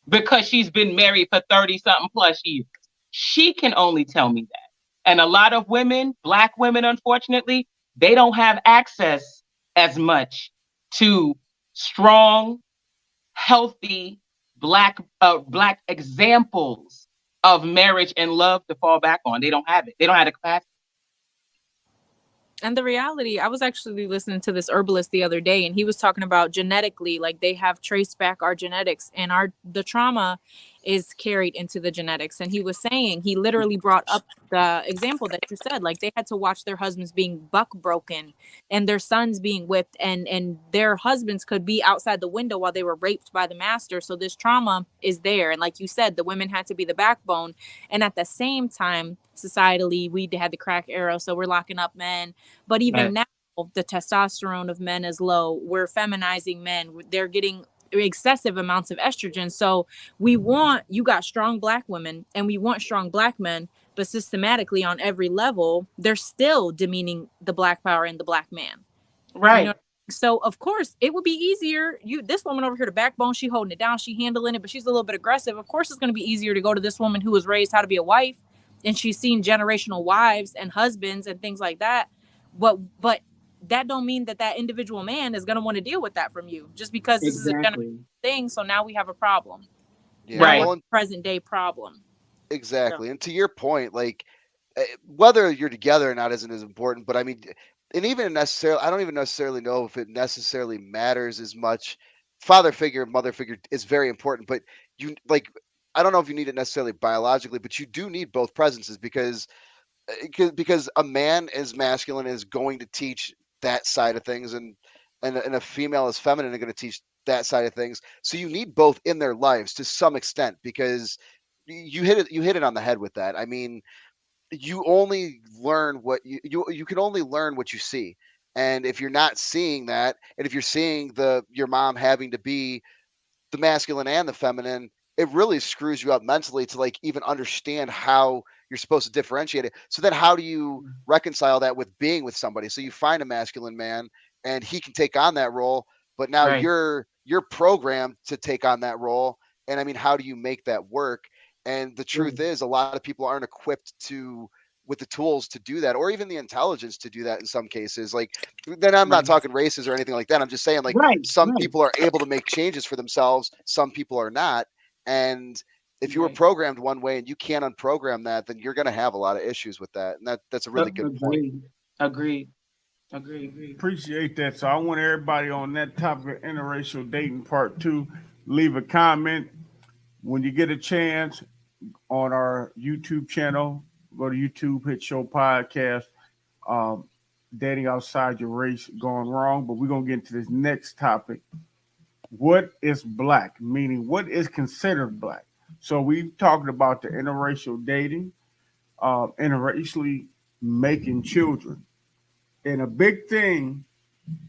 because she's been married for 30 something plus years. She can only tell me that. And a lot of women, black women, unfortunately, they don't have access as much to strong, healthy black examples of marriage and love to fall back on. They don't have it. They don't have the capacity. And the reality, I was actually listening to this herbalist the other day, and he was talking about genetically, like they have traced back our genetics, and the trauma is carried into the genetics. And he was saying, he literally brought up the example that you said, like they had to watch their husbands being buck broken and their sons being whipped, and their husbands could be outside the window while they were raped by the master. So this trauma is there. And like you said, the women had to be the backbone. And at the same time, societally, we had the crack era, so we're locking up men. But even now, the testosterone of men is low. We're feminizing men. They're getting excessive amounts of estrogen. So you got strong black women and we want strong black men, but systematically on every level, they're still demeaning the black power and the black man. Right. You know? So of course it would be easier. This woman over here, the backbone, she holding it down, she handling it, but she's a little bit aggressive. Of course it's going to be easier to go to this woman who was raised how to be a wife, and she's seen generational wives and husbands and things like that. But that don't mean that individual man is going to want to deal with that from you just because this is a generational thing. So now we have a problem. Yeah, right. well, Present day problem. exactly. And to your point, like whether you're together or not isn't as important, but I mean, and even necessarily, I don't even necessarily know if it necessarily matters as much. Father figure, mother figure is very important, but I don't know if you need it necessarily biologically, but you do need both presences because a man is masculine is going to teach that side of things, and a female is feminine and going to teach that side of things. So you need both in their lives to some extent, because you hit it on the head with that. I mean, you only learn what you can only learn what you see. And if you're not seeing that, and if you're seeing your mom having to be the masculine and the feminine, it really screws you up mentally to like even understand how you're supposed to differentiate it. So then how do you reconcile that with being with somebody? So you find a masculine man and he can take on that role, but now Right. you're programmed to take on that role. And I mean, how do you make that work? And the truth is, a lot of people aren't equipped with the tools to do that, or even the intelligence to do that in some cases. Like, then I'm not talking races or anything like that. I'm just saying, like, some people are able to make changes for themselves, some people are not. And if you were programmed one way and you can't unprogram that, then you're going to have a lot of issues with that. And that's a really good point. Agreed. Appreciate that. So I want everybody on that topic of interracial dating part 2, leave a comment when you get a chance on our YouTube channel. Go to YouTube, hit show podcast, dating outside your race going wrong. But we're going to get into this next topic. What is black? Meaning, what is considered black? So we've talked about the interracial dating, interracially making children. And a big thing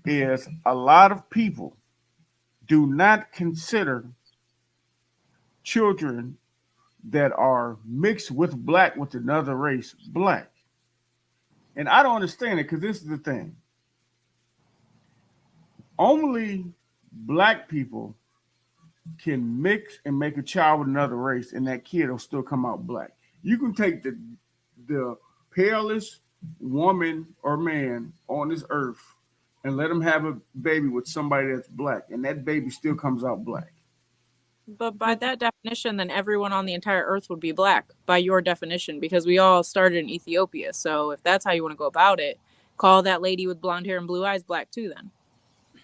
is a lot of people do not consider children that are mixed with black with another race black. And I don't understand it, because this is the thing. Only black people can mix and make a child with another race, and that kid will still come out black. You can take the palest woman or man on this earth and let them have a baby with somebody that's black, and that baby still comes out black. But by that definition, then everyone on the entire earth would be black by your definition, because we all started in Ethiopia. So if that's how you want to go about it, call that lady with blonde hair and blue eyes black too then.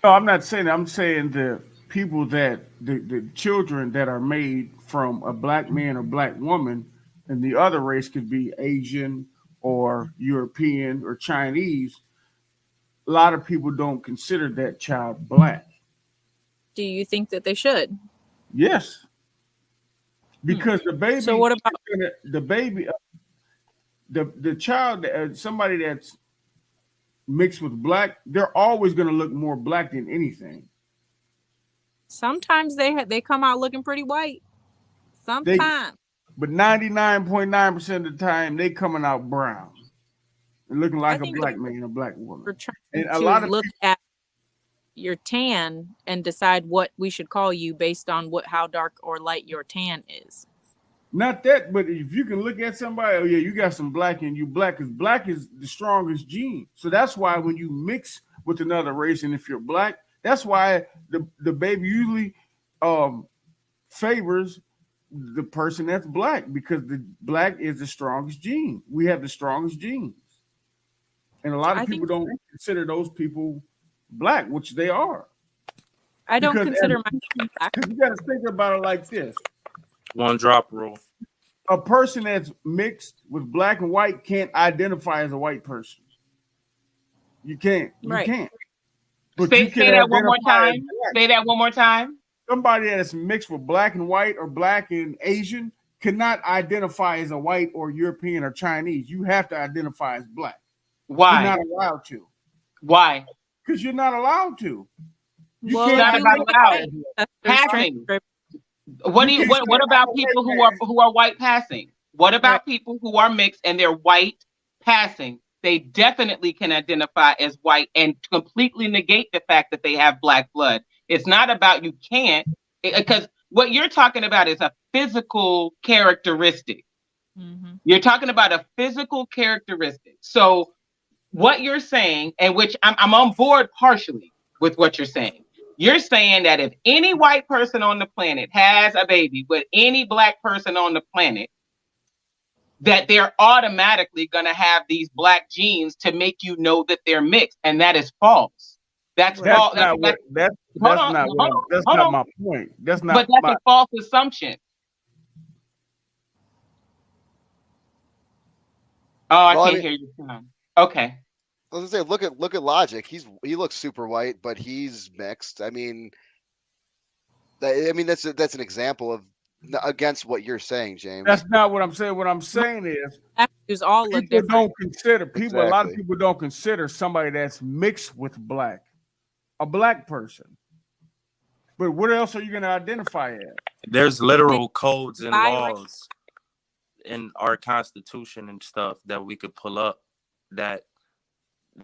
No, I'm not saying that. I'm saying the people the children that are made from a black man or black woman, and the other race could be Asian or European or Chinese. A lot of people don't consider that child black. Do you think that they should? Yes, because the baby. So what about the baby? The child, somebody that's mixed with black, they're always going to look more black than anything. Sometimes they come out looking pretty white. Sometimes, but 99.9% of the time they coming out brown, and looking like a black man, a black woman. We're trying and to a lot of look at your tan and decide what we should call you based on how dark or light your tan is. Not that, but if you can look at somebody, oh yeah, you got some black in you. Black is the strongest gene. So that's why when you mix with another race, and if you're black, that's why the baby usually favors the person that's black, because the black is the strongest gene. We have the strongest genes. And a lot of people don't consider those people black, which they are. I don't consider myself black. You got to think about it like this. One drop rule. A person that's mixed with black and white can't identify as a white person. You can't. You Right. can't. But Say you can that one more identify as time. black. Say that one more time. Somebody that is mixed with black and white or black and Asian cannot identify as a white or European or Chinese. You have to identify as black. Why? You're not allowed to. Why? Because you're not allowed to. You Well, can't not if you about look allowed. at it, Passing. transcript. What do You you? can't What say, about "I'm a people white who are white passing? What about Right. people who are mixed and they're white passing? They definitely can identify as white and completely negate the fact that they have black blood. It's not about you can't, because what you're talking about is a physical characteristic. Mhm. You're talking about a physical characteristic. So what you're saying, and which I'm on board partially with what you're saying. You're saying that if any white person on the planet has a baby with any black person on the planet, that they're automatically going to have these black genes to make you know that they're mixed, and that is false. That's That's false. not what that's Hold that's on, not hold what on, that's hold not on. my point. That's But not that's my a false assumption. Oh, I Well, I can't mean- hear you, Tom. Okay. I was gonna say, look at Logic. He looks super white, but he's mixed. I mean, that's an example of against what you're saying, James. that's not what I'm saying. What I'm saying is Actors all look people different. don't consider people. A lot of Exactly. people don't consider somebody that's mixed with black, a black person. But what else are you going to identify as? There's literal codes and Biracial. laws in our constitution and stuff that we could pull up that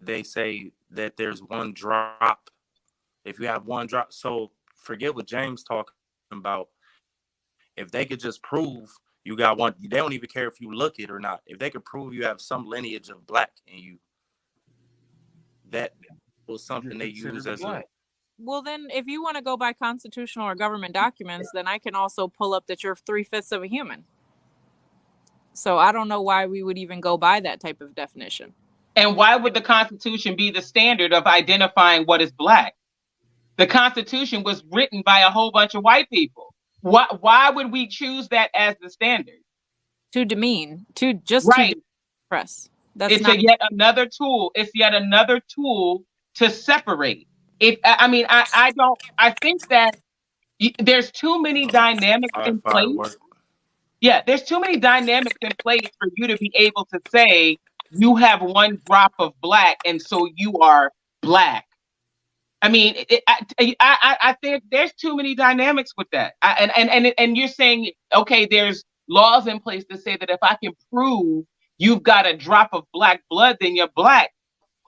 they say that there's one drop. If you have one drop, so forget what James talking about. If they could just prove you got one, they don't even care if you look it or not. If they could prove you have some lineage of black in you, that was something they You're use considered as black. Well, then, if you want to go by constitutional or government documents, then I can also pull up that you're 3/5 of a human. So I don't know why we would even go by that type of definition. And why would the Constitution be the standard of identifying what is black? The Constitution was written by a whole bunch of white people. Why would we choose that as the standard? To demean, to just Right. to suppress. That's It's not yet another tool. It's yet another tool to separate. I think that there's too many dynamics in place. firework. Yeah, there's too many dynamics in place for you to be able to say you have one drop of black and so you are black. I mean, I think there's too many dynamics with that. And you're saying, okay, there's laws in place to say that if I can prove you've got a drop of black blood, then you're black.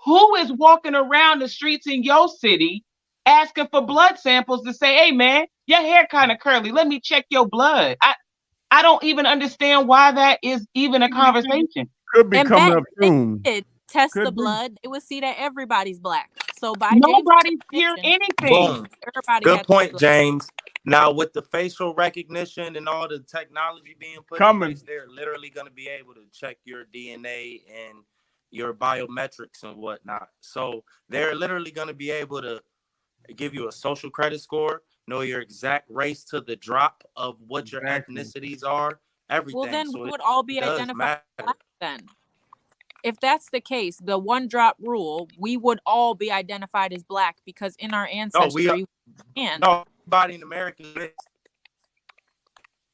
Who is walking around the streets in your city asking for blood samples to say, hey, man, your hair kind of curly. Let me check your blood. I don't even understand why that is even a conversation. Could be And coming back up soon. did test Could the be. blood, they would see that everybody's black. So by Nobody's James' hear definition, anything. Boom. everybody Good had point, blood. James. Now with the facial recognition and all the technology being put Coming. in place, they're literally going to be able to check your DNA and your biometrics and whatnot. So they're literally going to be able to give you a social credit score, know your exact race to the drop of what your Exactly. ethnicities are, everything. Well, then So we it would all be does identified matter. as black then. If that's the case, the one drop rule, we would all be identified as black because in our ancestry, and Nobody in America is mixed.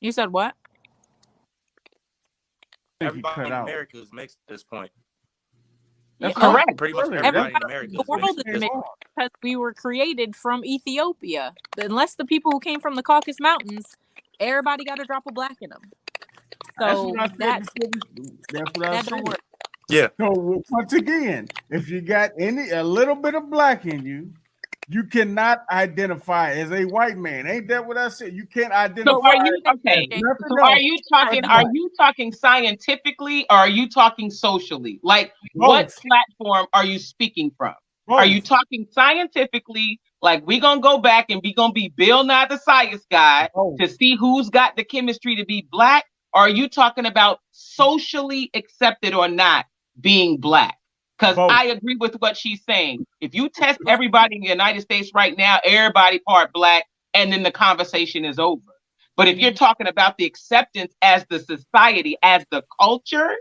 you said what? I think he Everybody cut in out. America is mixed at this point. That's Yeah, correct. Pretty much Really. everybody in Everybody America in the is world mixed. is mixed because we were created from Ethiopia. Unless the people who came from the Caucasus Mountains, everybody got a drop of black in them. That's So what I said that before. That's what I that said. don't work. Yeah. So once again, if you got a little bit of black in you, you cannot identify as a white man. Ain't that what I said? You can't identify. So are you okay? as nothing So are else you but talking? black. Are you talking scientifically, or are you talking socially? Like, what Both. platform are you speaking from? Both. Are you talking scientifically, like we gonna go back and we gonna be Bill Nye the Science Guy Both. to see who's got the chemistry to be black? Or are you talking about socially accepted or not being black? Because Both. I agree with what she's saying. If you test everybody in the United States right now, everybody part black, and then the conversation is over. But if you're talking about the acceptance as the society, as the culture,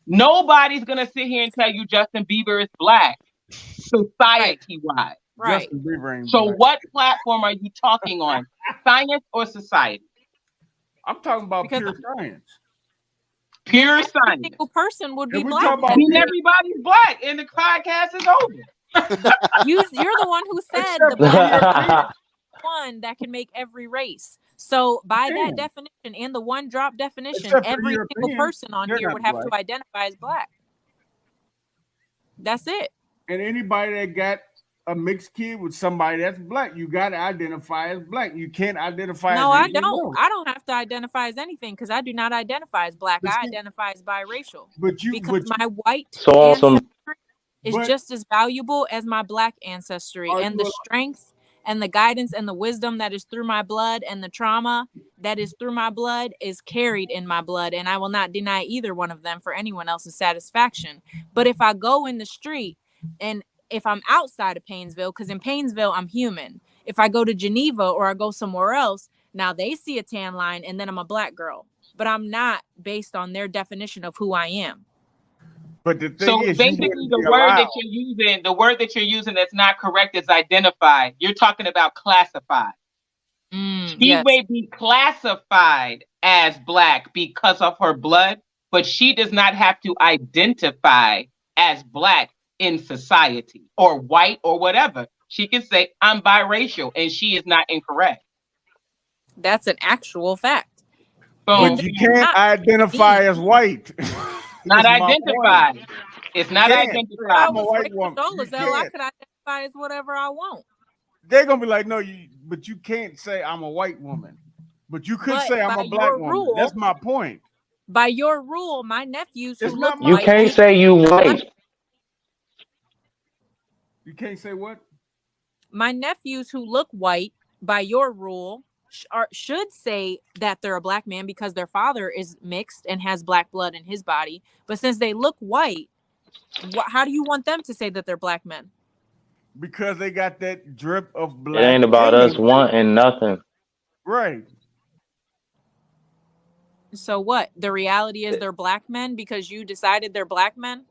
nobody's going to sit here and tell you Justin Bieber is black, society-wise. Right. Justin Bieber ain't So black. what platform are you talking on? Science or society? I'm talking about Because- pure science. Pure Every science. single person would be And we black. talk about I mean, everybody's black and the podcast is over. You're the one who said Except the black European. one that can make every race. So by that Yeah. definition and the one drop definition, Except for every single Europeans, person on they're here not would have black. to identify as black. That's it. And anybody that got a mixed kid with somebody that's black, you got to identify as black. You can't identify No, as I anything don't. else. I don't have to identify as anything because I do not identify as black. But I see- identify as biracial But because my white So awesome. ancestry is But- just as valuable as my black ancestry, Are and you the strength and the guidance and the wisdom that is through my blood and the trauma that is through my blood is carried in my blood, and I will not deny either one of them for anyone else's satisfaction. But if I go in the street and if I'm outside of Painesville, because in Painesville I'm human, if I go to Geneva or I go somewhere else, now they see a tan line and then I'm a black girl, but I'm not based on their definition of who I am. But the thing So is, basically, the word that you're using that's not correct is identified. You're talking about classified. She Yes. may be classified as black because of her blood, but she does not have to identify as black in society or white or whatever. She can say, I'm biracial, and she is not incorrect. That's an actual fact. Boom. but you can't identify as white. Not That's my identified. point. It's not can't. If I identified. I'm a was white Rachel woman. You Dolezal, I can't. could identify as whatever I want. They're gonna be like, no, but you can't say I'm a white woman. But you could But say I'm by a black your woman. rule- That's my point. By your rule, my nephews who It's look not my You white, can't say you white. You can't say what? my nephews who look white, by your rule, should say that they're a black man because their father is mixed and has black blood in his body. But since they look white, how do you want them to say that they're black men? Because they got that drip of It black. ain't about in us them. wanting nothing. Right. So what? The reality is they're black men because you decided they're black men?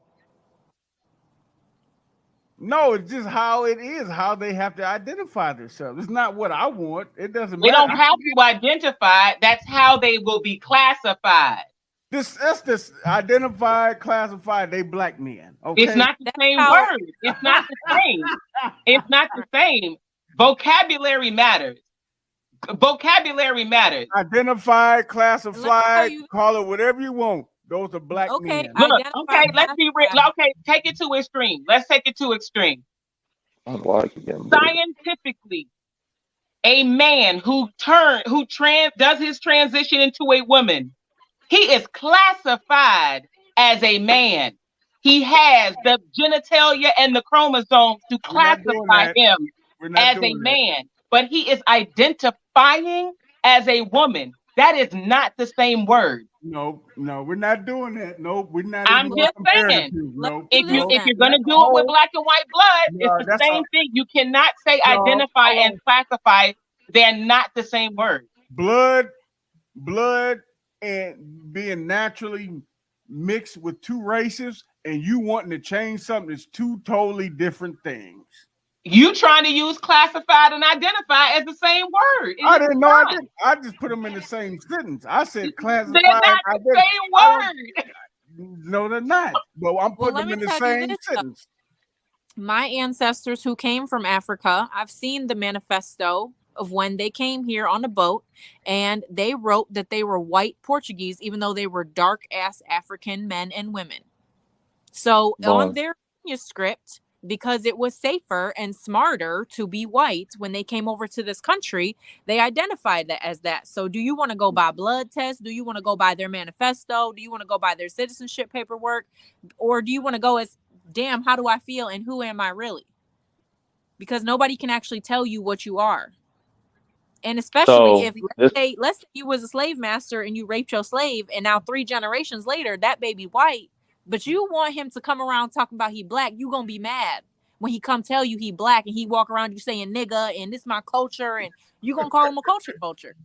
No, it's just how it is, how they have to identify themselves. It's not what I want. It doesn't They matter. don't have to identify. That's how they will be classified. That's this identified, classified. They black men. Okay. It's not the That's same how- word. It's not the same. It's not the same. Vocabulary matters. Vocabulary matters. Identified, Let me classified. tell you- Call it whatever you want. Those are black Okay, men. Look, identify okay, let's be real. classified. Okay, take it to extreme. Let's take it to extreme. I'm like again, bro. Scientifically, a man who does his transition into a woman, he is classified as a man. He has the genitalia and the chromosomes to We're not doing classify that. him We're not as a doing that. man, but he is identifying as a woman. That is not the same word. No, we're not doing that. No, we're not. I'm even just comparing the saying, two. let's No, do If this then. you're gonna do it with black and white blood, No, it's the that's same all- thing. You cannot say No, identify hold and classify. They're not the same word. blood, and being naturally mixed with two races, and you wanting to change something is two totally different things. You trying to use classified and identify as the same word. I didn't know. I not. didn't. I just put them in the same sentence. I said classified. They're not the identified. same I word. No, they're not. But I'm putting let them me in the tell you same this, though. sentence. My ancestors who came from Africa, I've seen the manifesto of when they came here on a boat, and they wrote that they were white Portuguese, even though they were dark ass African men and women. So on Boom. their manuscript, because it was safer and smarter to be white when they came over to this country, they identified that as that. So do you want to go by blood test? Do you want to go by their manifesto? Do you want to go by their citizenship paperwork? Or do you want to go as, damn, how do I feel and who am I really? Because nobody can actually tell you what you are. And especially So, if this- let's say you was a slave master and you raped your slave, and now 3 generations later that baby white, but you want him to come around talking about he black, you gonna be mad. when he come tell you he black and he walk around you saying nigga and this my culture and you gonna call him a culture vulture.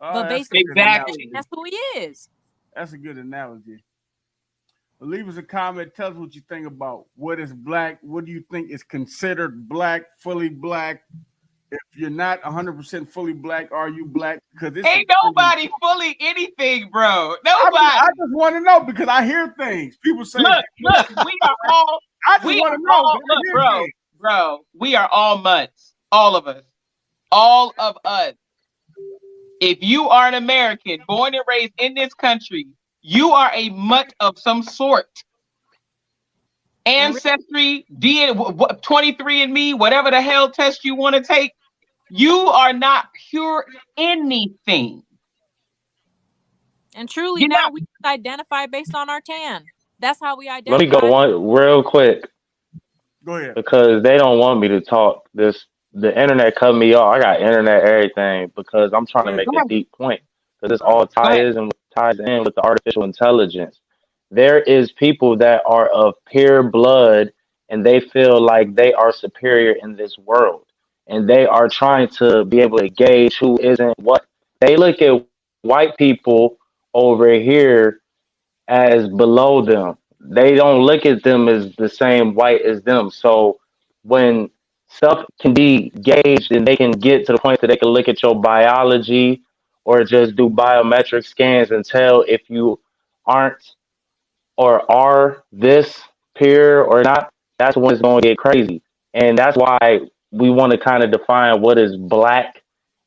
But basically, Exactly. that's who he is. That's a good analogy. Well, leave us a comment. Tell us what you think about what is black. What do you think is considered black, fully black? If you're not 100% fully black, are you black? Because Ain't nobody fully anything, bro. Nobody. I just want to know because I hear things. People say, look, we are all. I just want to know. Look, bro, we are all mutts. All of us. All of us. If you are an American, born and raised in this country, you are a mutt of some sort. Ancestry, DNA, 23andMe, whatever the hell test you want to take, you are not pure anything. And truly, now we identify based on our tan. That's how we identify. Let me go one real quick. Go ahead. Because they don't want me to talk. The internet cut me off. I got internet everything because I'm trying to make a deep point. Because this all ties in with the artificial intelligence. There is people that are of pure blood and they feel like they are superior in this world. And they are trying to be able to gauge who isn't what. They look at white people over here as below them. They don't look at them as the same white as them. So when stuff can be gauged and they can get to the point that they can look at your biology or just do biometric scans and tell if you aren't or are this pure or not, that's when it's going to get crazy. And that's why we want to kind of define what is black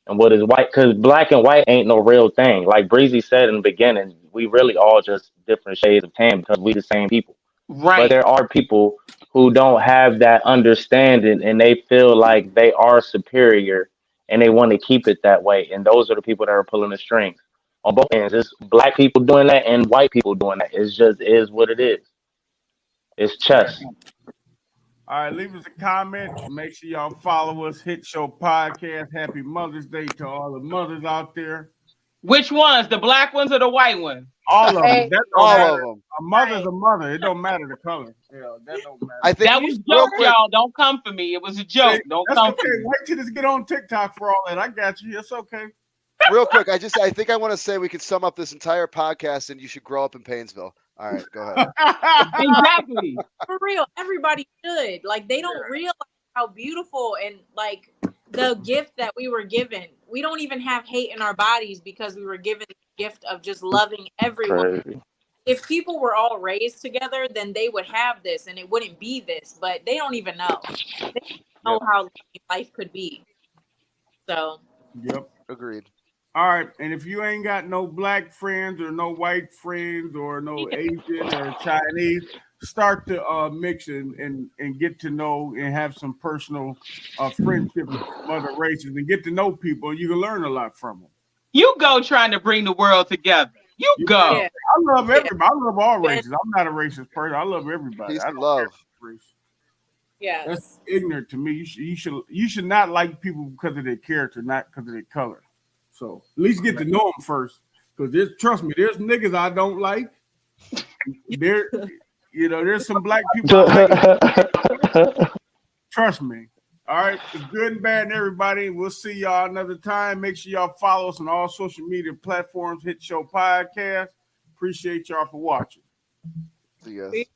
and what is white, because black and white ain't no real thing. Like Breezy said in the beginning, we really all just different shades of tan because we the same people. Right. But there are people who don't have that understanding and they feel like they are superior and they want to keep it that way. And those are the people that are pulling the strings on both ends. It's black people doing that and white people doing that. It's just is what it is. It's chess. All right, leave us a comment. Make sure y'all follow us. Hit Show Podcast. Happy Mother's Day to all the mothers out there. Which ones? The black ones or the white ones? All of them. All of them. A mother's a mother. It don't matter the color. Yeah, that don't matter. I think that was a joke, y'all. Don't come for me. It was a joke. Don't come for me. Wait till this get on TikTok for all that. I got you. It's okay. Real quick, I think I want to say we could sum up this entire podcast and you should grow up in Painesville. All right, go ahead. Exactly. For real, everybody should. Like, they don't realize how beautiful and like the gift that we were given. We don't even have hate in our bodies because we were given the gift of just loving everyone. Crazy. If people were all raised together, then they would have this and it wouldn't be this, but they don't even know. They don't know how life could be. So. Yep. Agreed. All right, and if you ain't got no black friends or no white friends or no Asian or Chinese, start to mix and get to know and have some personal friendship with some other races and get to know people. You can learn a lot from them. You go trying to bring the world together. You go. Yeah. I love everybody. I love all races. I'm not a racist person. I love everybody. Peace I and don't love. care about race. Yeah. That's ignorant to me. You should not like people because of their character, not because of their color. So at least get to know them first, because trust me, there's niggas I don't like. There's some black people I like. Trust me. All right, it's good and bad, everybody. We'll see y'all another time. Make sure y'all follow us on all social media platforms. Hit Show Podcast. Appreciate y'all for watching. See you guys.